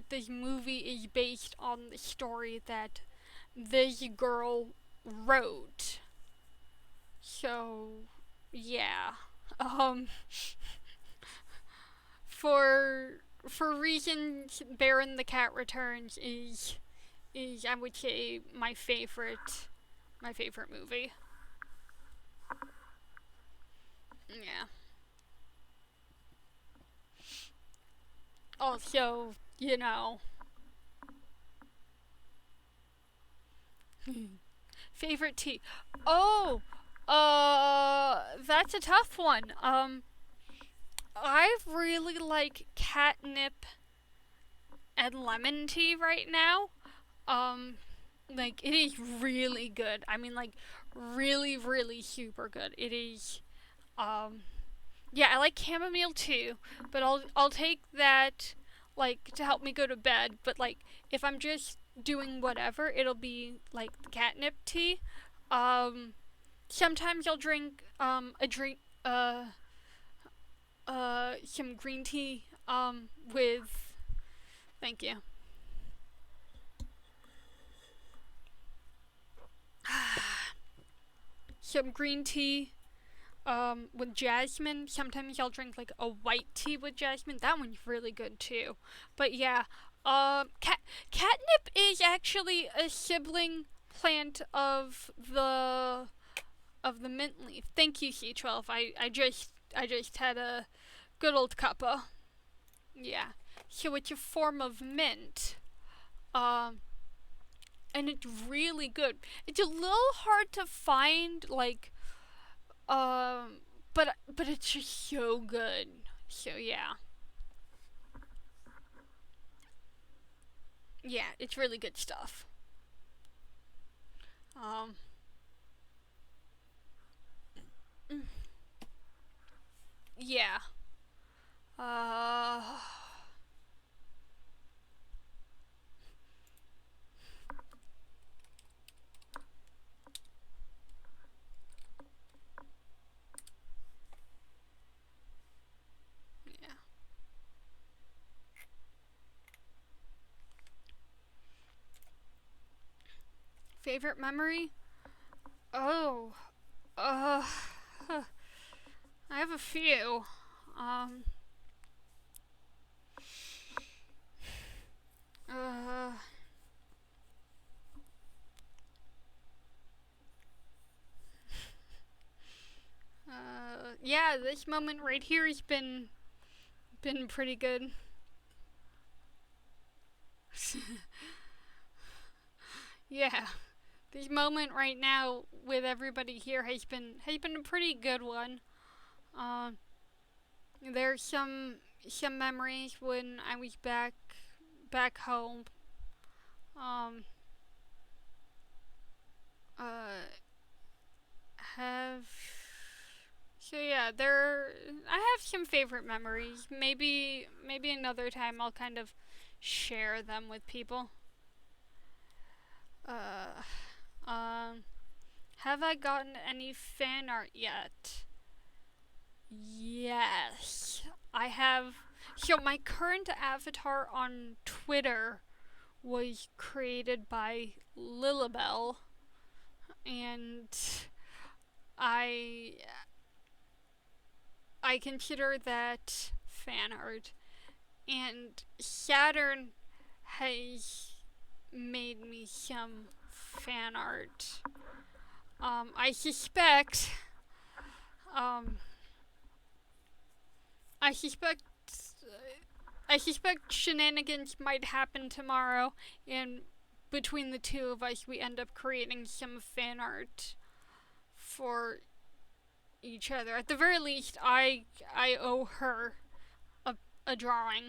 Speaker 1: this movie is based on the story that this girl wrote. So, yeah. Um for reasons Baron the Cat Returns is I would say my favorite movie. Yeah. Also, favorite tea. Oh, that's a tough one. I really like catnip and lemon tea right now. Um, like it is really good. I mean, like really, really super good. It is. Um, yeah, I like chamomile too, but I'll take that like to help me go to bed. But like if I'm just doing whatever, it'll be like catnip tea. Um, Sometimes I'll drink a drink some green tea with thank you. Some green tea with jasmine. Sometimes I'll drink like a white tea with jasmine. That one's really good too. But yeah, catnip is actually a sibling plant of the mint leaf. Thank you, C12. I just had a good old cuppa. Yeah. So it's a form of mint. Um, and it's really good. It's a little hard to find, like, um, but it's just so good. So yeah, yeah, it's really good stuff. Um, yeah. Uh, yeah. Favorite memory? Oh, uh, I have a few. Um, uh, yeah, this moment right here has been pretty good. Yeah, this moment right now with everybody here has been a pretty good one. Um, there's some memories when I was back home. Um, uh, have so yeah, I have some favorite memories. Maybe another time I'll kind of share them with people. Uh, um, have I gotten any fan art yet? Yes, I have. So my current avatar on Twitter was created by Lilibel, and I I consider that fan art. And Saturn has made me some fan art. I suspect, um, I suspect, I suspect shenanigans might happen tomorrow, and between the two of us, we end up creating some fan art for each other. At the very least, I owe her a drawing.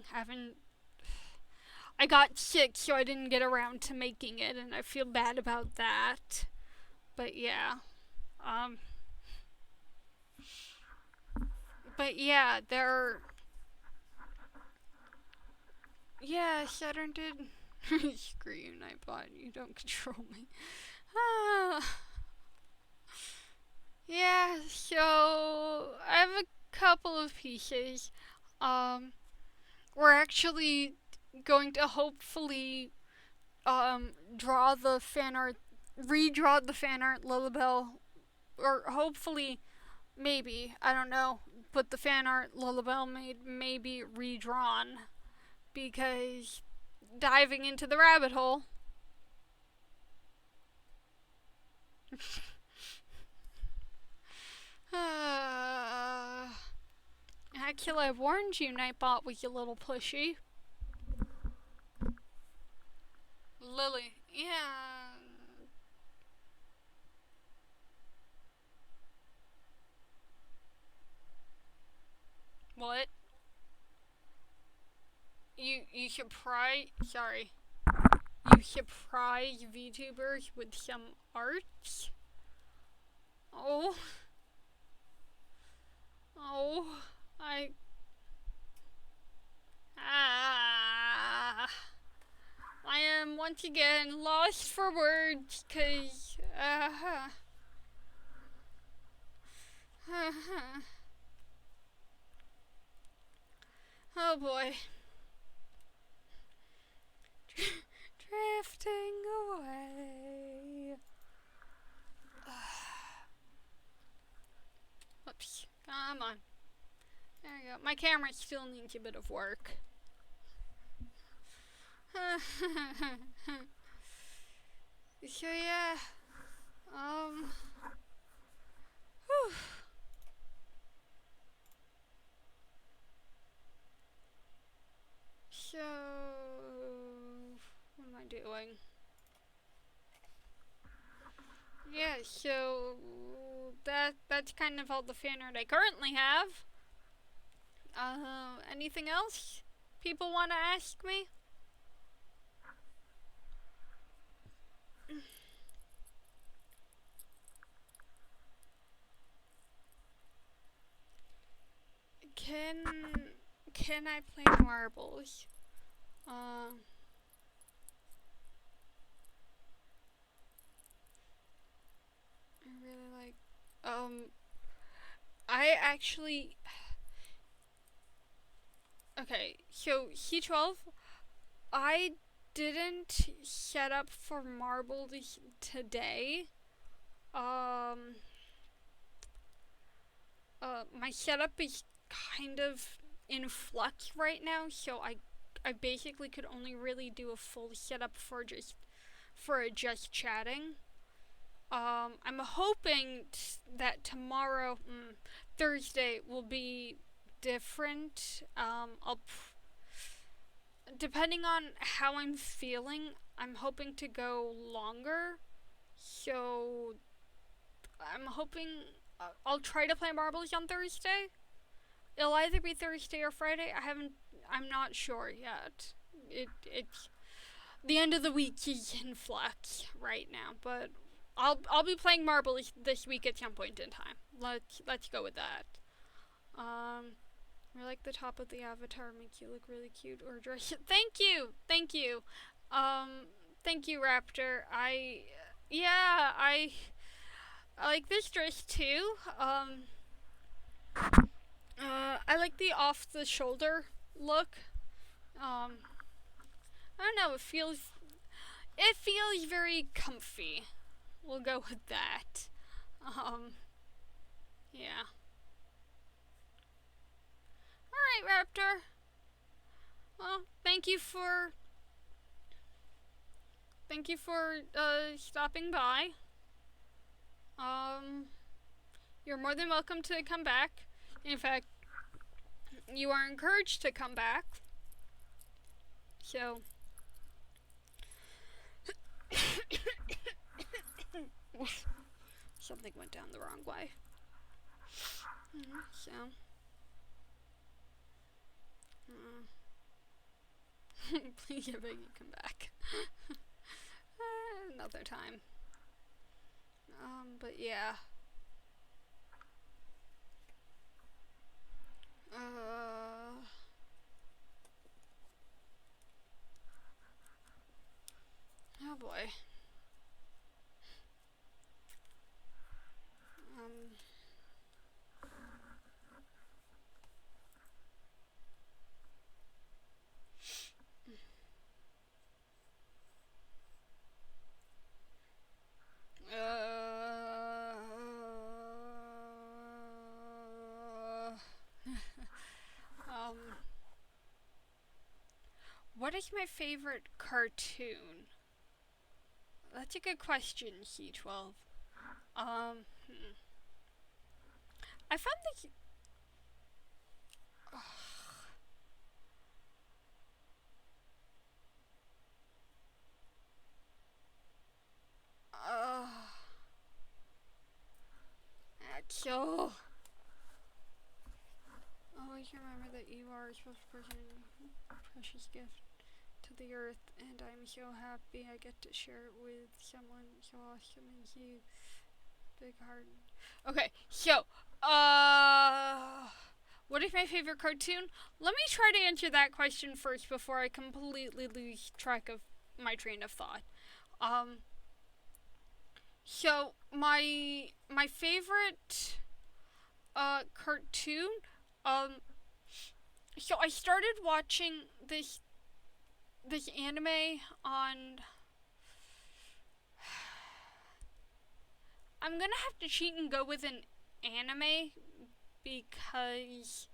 Speaker 1: I got sick, so I didn't get around to making it, and I feel bad about that. But yeah, um, but yeah, yeah, Saturn did. Screw you, Nightbot. You don't control me. Ah. Yeah, so I have a couple of pieces. Um, we're actually going to hopefully draw the fan art, redraw the fan art Lilibel, or hopefully, maybe, I don't know, but the fan art Lilibel made may be redrawn, because diving into the rabbit hole. Actually, I warned you, Nightbot, with your little pushy. Lily, yeah. What? You should sorry. You surprise VTubers with some art? Oh. Oh. I. Ah. I am once again lost for words, cause. Oh boy. Drifting away. Whoops. Come on. There you go. My camera still needs a bit of work. So yeah. Whew. So what am I doing? Yeah, so that's kind of all the fan art I currently have. Anything else people want to ask me? Can I play marbles? I really like. I actually. Okay, so C12, I didn't set up for marbles today. My setup is kind of in flux right now, so I basically could only really do a full setup for just chatting. I'm hoping that tomorrow, Thursday, will be different. Depending on how I'm feeling, I'm hoping to go longer. So I'm hoping I'll try to play marbles on Thursday. It'll either be Thursday or Friday. I'm not sure yet. It's the end of the week is in flux right now, but I'll be playing marbles this week at some point in time. Let's go with that. I like the top of the avatar, makes you look really cute or dress. Thank you, thank you, thank you, Raptor. I like this dress too. I like the off the shoulder look. I don't know, it feels very comfy. We'll go with that. Yeah. Alright, Raptor. Well, thank you for stopping by. You're more than welcome to come back. In fact, you are encouraged to come back. So something went down the wrong way. So please, I beg you, come back. Another time. But yeah. Oh boy. What is my favorite cartoon? That's a good question, C12. I found the Axel. Always remember that you are a special person, precious gift to the earth, and I'm so happy I get to share it with someone so awesome as you. Big heart. Okay, so, what is my favorite cartoon? Let me try to answer that question first before I completely lose track of my train of thought. So my favorite cartoon, so I started watching this anime on, I'm gonna have to cheat and go with an anime because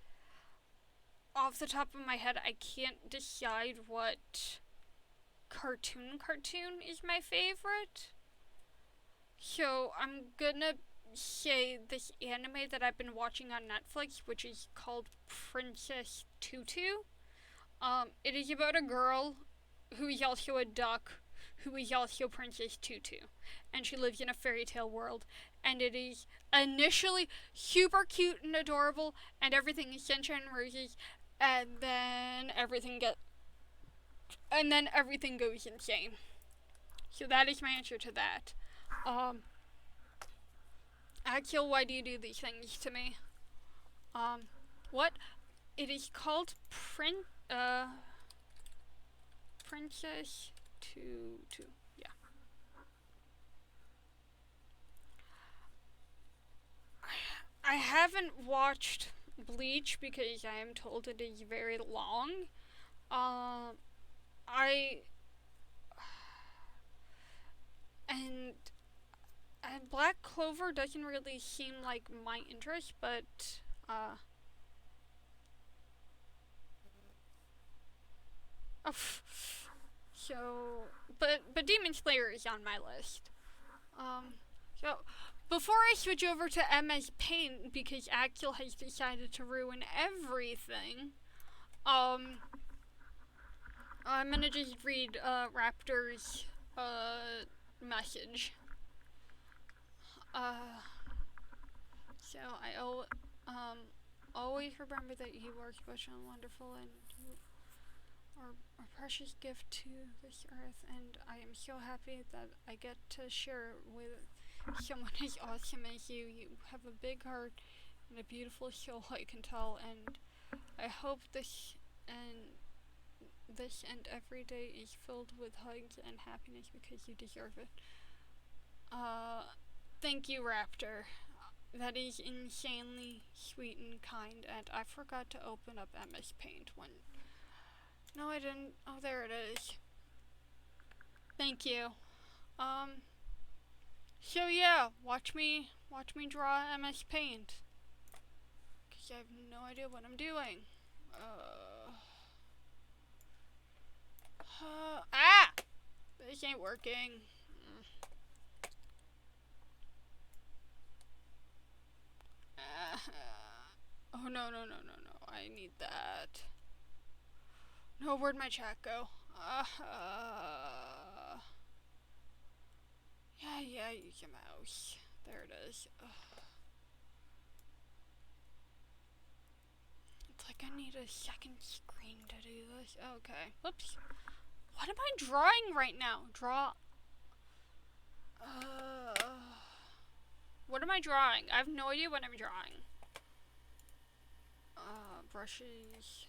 Speaker 1: off the top of my head I can't decide what cartoon is my favorite. So I'm gonna say this anime that I've been watching on Netflix, which is called Princess Tutu. It is about a girl who is also a duck, who is also Princess Tutu, and she lives in a fairy tale world. And it is initially super cute and adorable, and everything is sunshine and roses, and then everything goes insane. So that is my answer to that. Axel, why do you do these things to me? What? It is called Princess Tutu. Yeah. I haven't watched Bleach because I am told it is very long. And Black Clover doesn't really seem like my interest, but but Demon Slayer is on my list. So before I switch over to MS Paint because Axel has decided to ruin everything, I'm gonna just read Raptor's message. So I always remember that you are special and wonderful, and you are a precious gift to this earth, and I am so happy that I get to share it with someone as awesome as you. You have a big heart and a beautiful soul, I can tell, and I hope this and every day is filled with hugs and happiness because you deserve it. Thank you, Raptor. That is insanely sweet and kind, and I forgot to open up MS Paint when No, I didn't. Oh, there it is. Thank you. So yeah, watch me draw MS Paint. Cause I have no idea what I'm doing. This ain't working. Oh no. I need that. No, where'd my chat go? Yeah, use your mouse. There it is. It's like I need a second screen to do this. Okay. Whoops. What am I drawing right now? What am I drawing? I have no idea what I'm drawing. Brushes.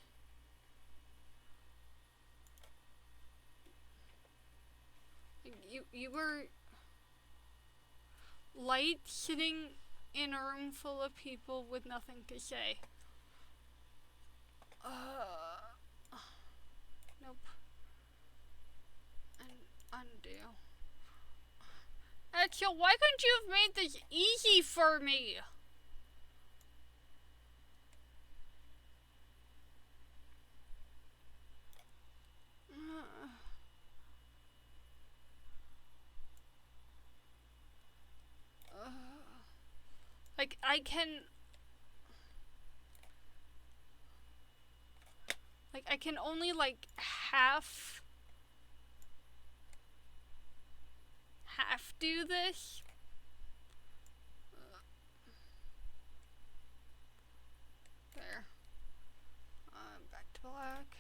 Speaker 1: You were light sitting in a room full of people with nothing to say. Nope. And undo. Axel, why couldn't you have made this easy for me? Like, I can only, like, half do this. There. Back to black.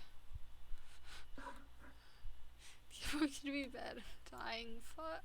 Speaker 1: It's going to be bad. Dying foot.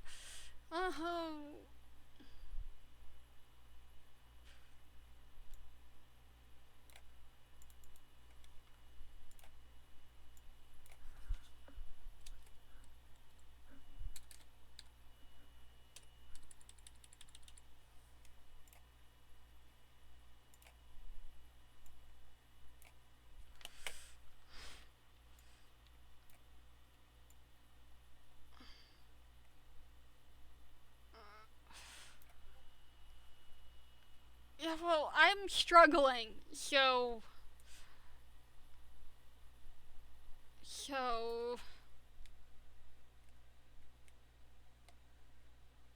Speaker 1: Yeah, well, I'm struggling, so...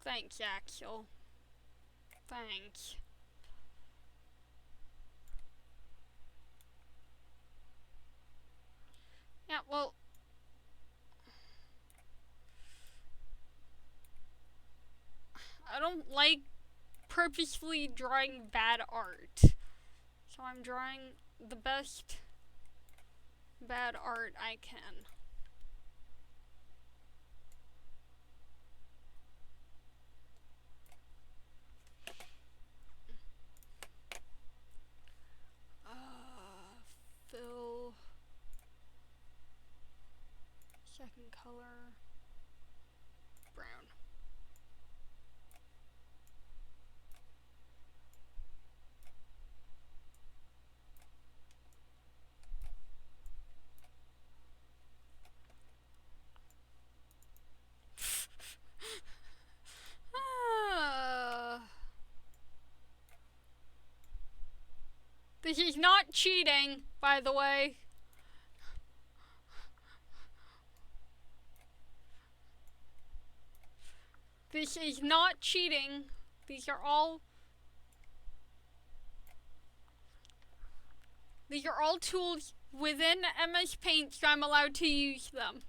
Speaker 1: Thanks, Axel. Thanks. Yeah, well... I don't like purposefully drawing bad art. So I'm drawing the best bad art I can. Fill. Second color. Brown. This is not cheating, by the way. This is not cheating. These are all tools within MS Paint, so I'm allowed to use them.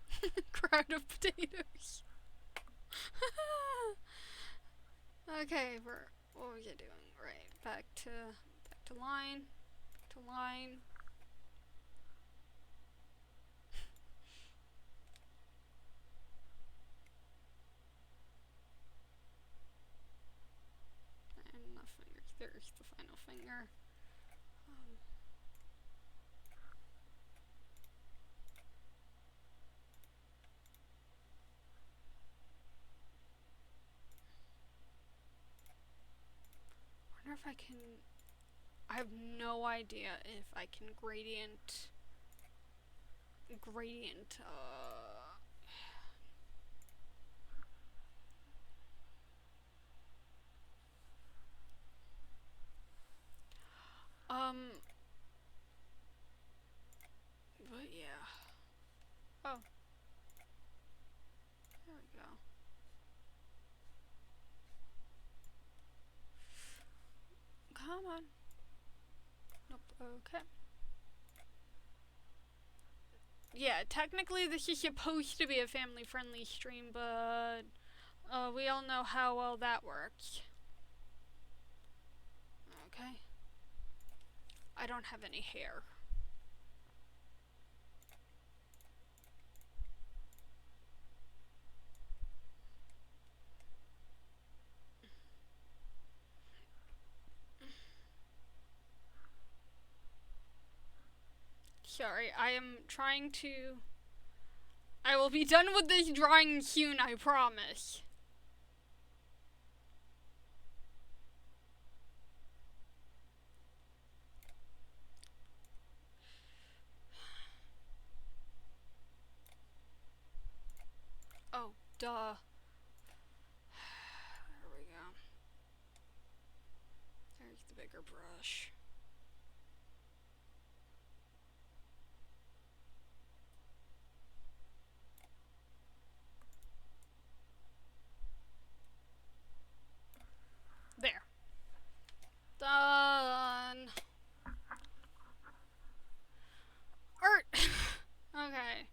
Speaker 1: Crowd of potatoes. Okay, what was it doing? Right, back to line. And the finger. There's the final finger. I wonder if I can... I have no idea if I can gradient gradient. But yeah. Oh. There we go. Come on. Nope. Okay. Yeah, technically this is supposed to be a family-friendly stream, but we all know how well that works. Okay. I don't have any hair. Sorry, I am trying to... I will be done with this drawing soon, I promise. Oh, duh. There we go. There's the bigger brush. There. Done. Art. Okay.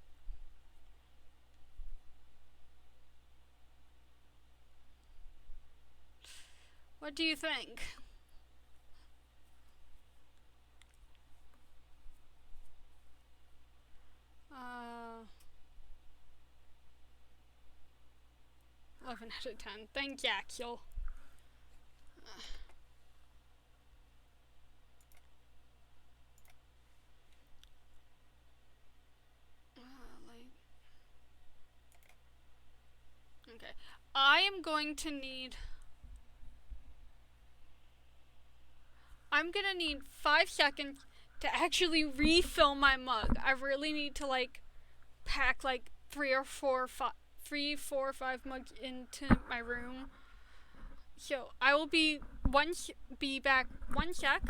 Speaker 1: What do you think? Uh, 11 out of 10. Thank you, Axel. Okay. I am going to need... I'm gonna need 5 seconds to actually refill my mug. I really need to, like, pack, like, 3, 4, 5 mugs into my room. So, I will be back 1 sec.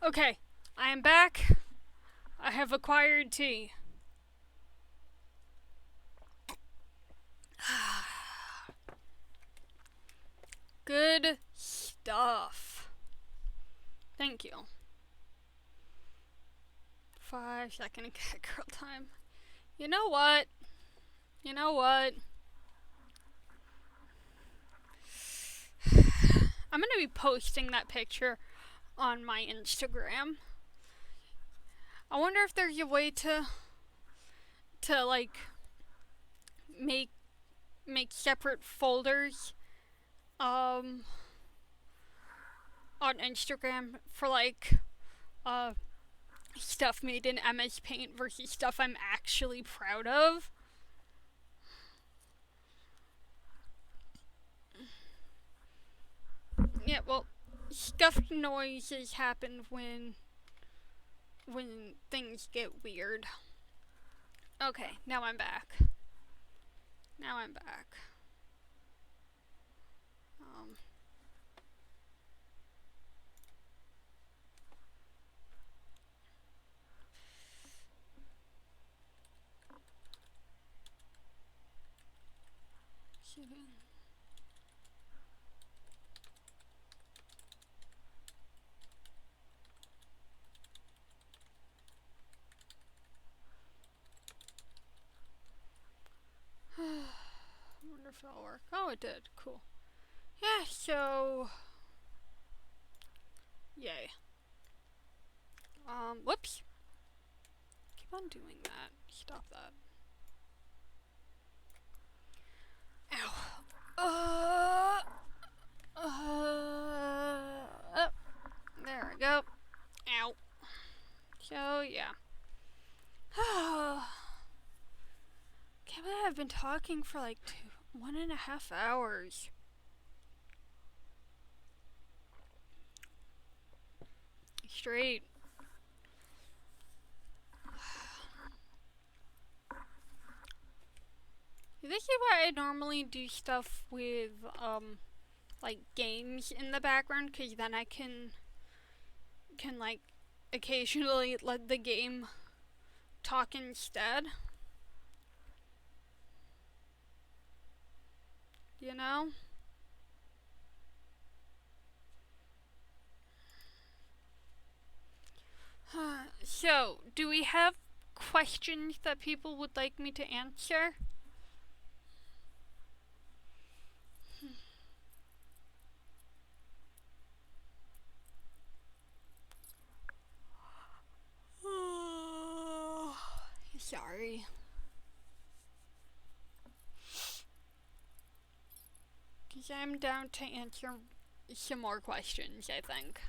Speaker 1: Okay, I am back. I have acquired tea. Good stuff. Thank you. 5-second cat girl time. You know what? You know what? I'm gonna be posting that picture on my Instagram. I wonder if there's a way to like make separate folders on Instagram for like stuff made in MS Paint versus stuff I'm actually proud of. Yeah, well, scuffed noises happen when things get weird. Okay, now I'm back. I wonder if it'll work. Oh, it did. Cool. Yeah, so... Yay. Whoops. Keep on doing that. Stop that. Ow. There we go. Ow. So, yeah. Can't believe I've been talking for like 1.5 hours. Straight. This is why I normally do stuff with, like games in the background, because then I can like occasionally let the game talk instead. You know? So, do we have questions that people would like me to answer? Sorry. Because I'm down to answer some more questions, I think.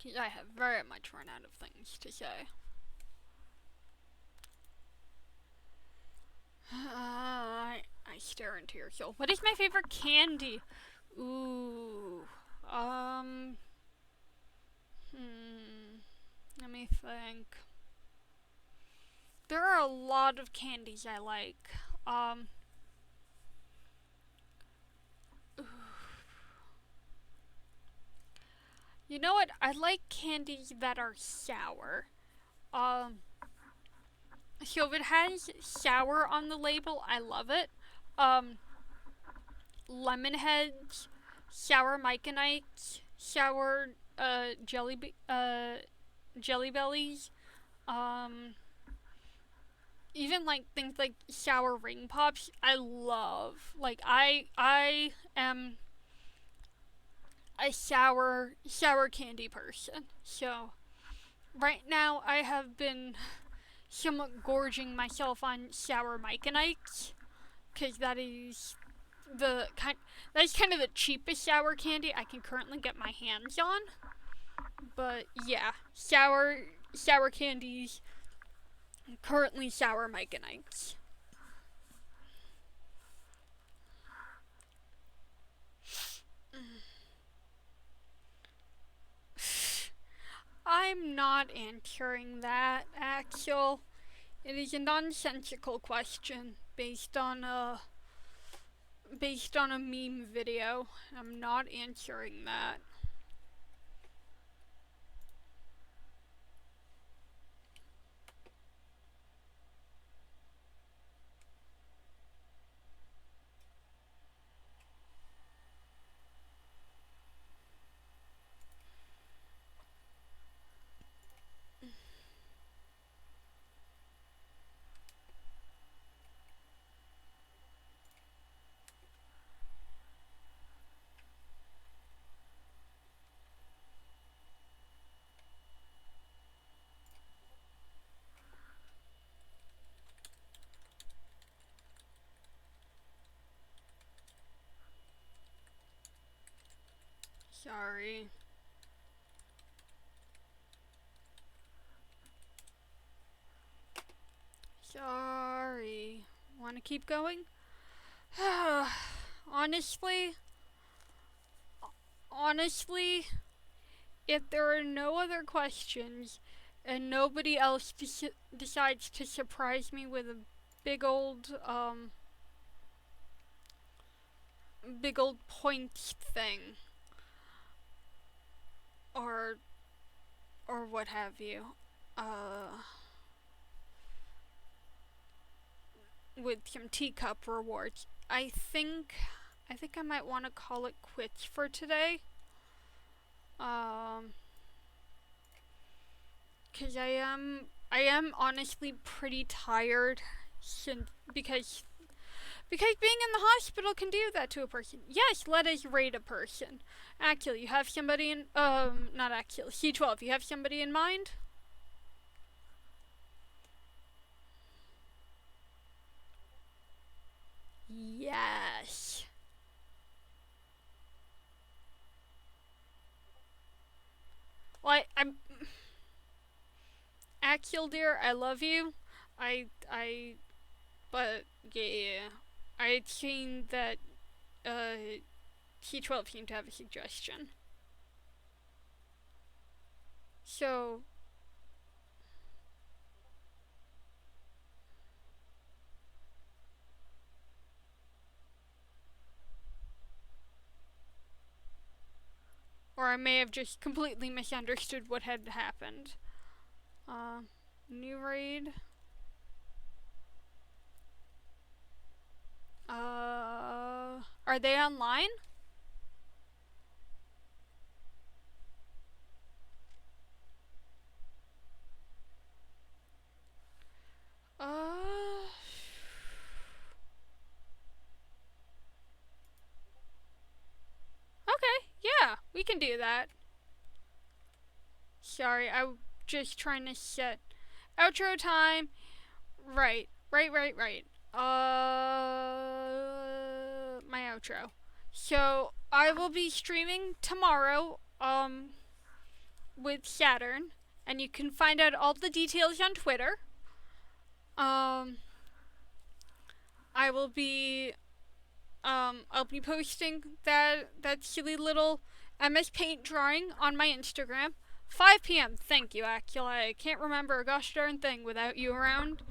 Speaker 1: Because I have very much run out of things to say. I stare into your soul. What is my favorite candy? Ooh. Let me think. There are a lot of candies I like. You know what? I like candies that are sour. So if it has sour on the label, I love it. Lemon Heads, sour Micanites, sour Jelly Bellies, even like things like sour Ring Pops. I love. Like I am a sour candy person. So right now I have been somewhat gorging myself on sour Micanites, because that's kind of the cheapest sour candy I can currently get my hands on. But yeah, sour candies, currently sour Micanites. I'm not answering that, Axel. It is a nonsensical question based on a meme video. I'm not answering that. Sorry. Sorry. Want to keep going? honestly, if there are no other questions and nobody else decides to surprise me with a big old points thing or what have you, with some teacup rewards, I think I might want to call it quits for today. Cause I am honestly pretty tired because being in the hospital can do that to a person. Yes, let us rate a person. Akil, you have somebody in not Akil, C12, you have somebody in mind? Yes. Well, I'm Akil dear, I love you. But yeah, I had seen that C12 seemed to have a suggestion. So, or I may have just completely misunderstood what had happened. New raid. Are they online? Okay, yeah, we can do that. Sorry, I'm just trying to set outro time. Right. My outro. So I will be streaming tomorrow, with Saturn, and you can find out all the details on Twitter. I'll be posting that silly little MS Paint drawing on my Instagram. 5 p.m. Thank you, Akil. I can't remember a gosh darn thing without you around.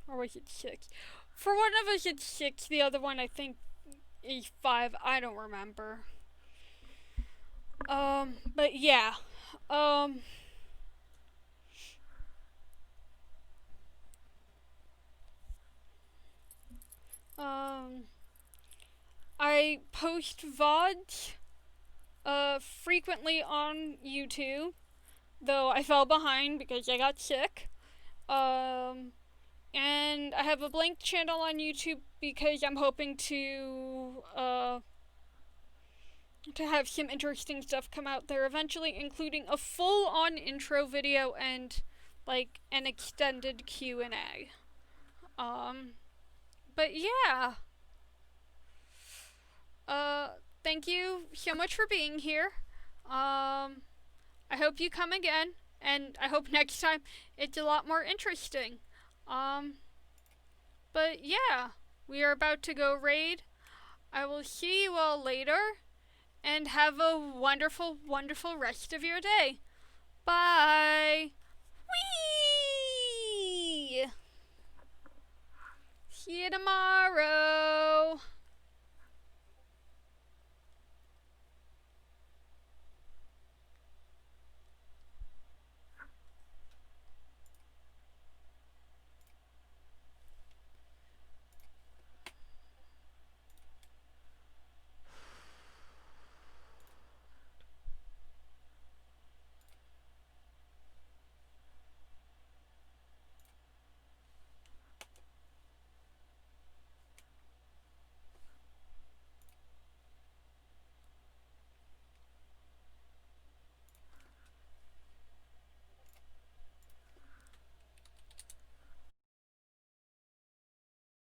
Speaker 1: Or was it 6? For one of us, it's 6. The other one, I think, is 5. I don't remember. But yeah. I post VODs, frequently on YouTube, though I fell behind because I got sick. And I have a blank channel on YouTube because I'm hoping to have some interesting stuff come out there eventually, including a full-on intro video and, like, an extended Q&A. But yeah. Thank you so much for being here. I hope you come again, and I hope next time it's a lot more interesting. But yeah, we are about to go raid. I will see you all later, and have a wonderful, wonderful rest of your day. Bye! Whee! See you tomorrow!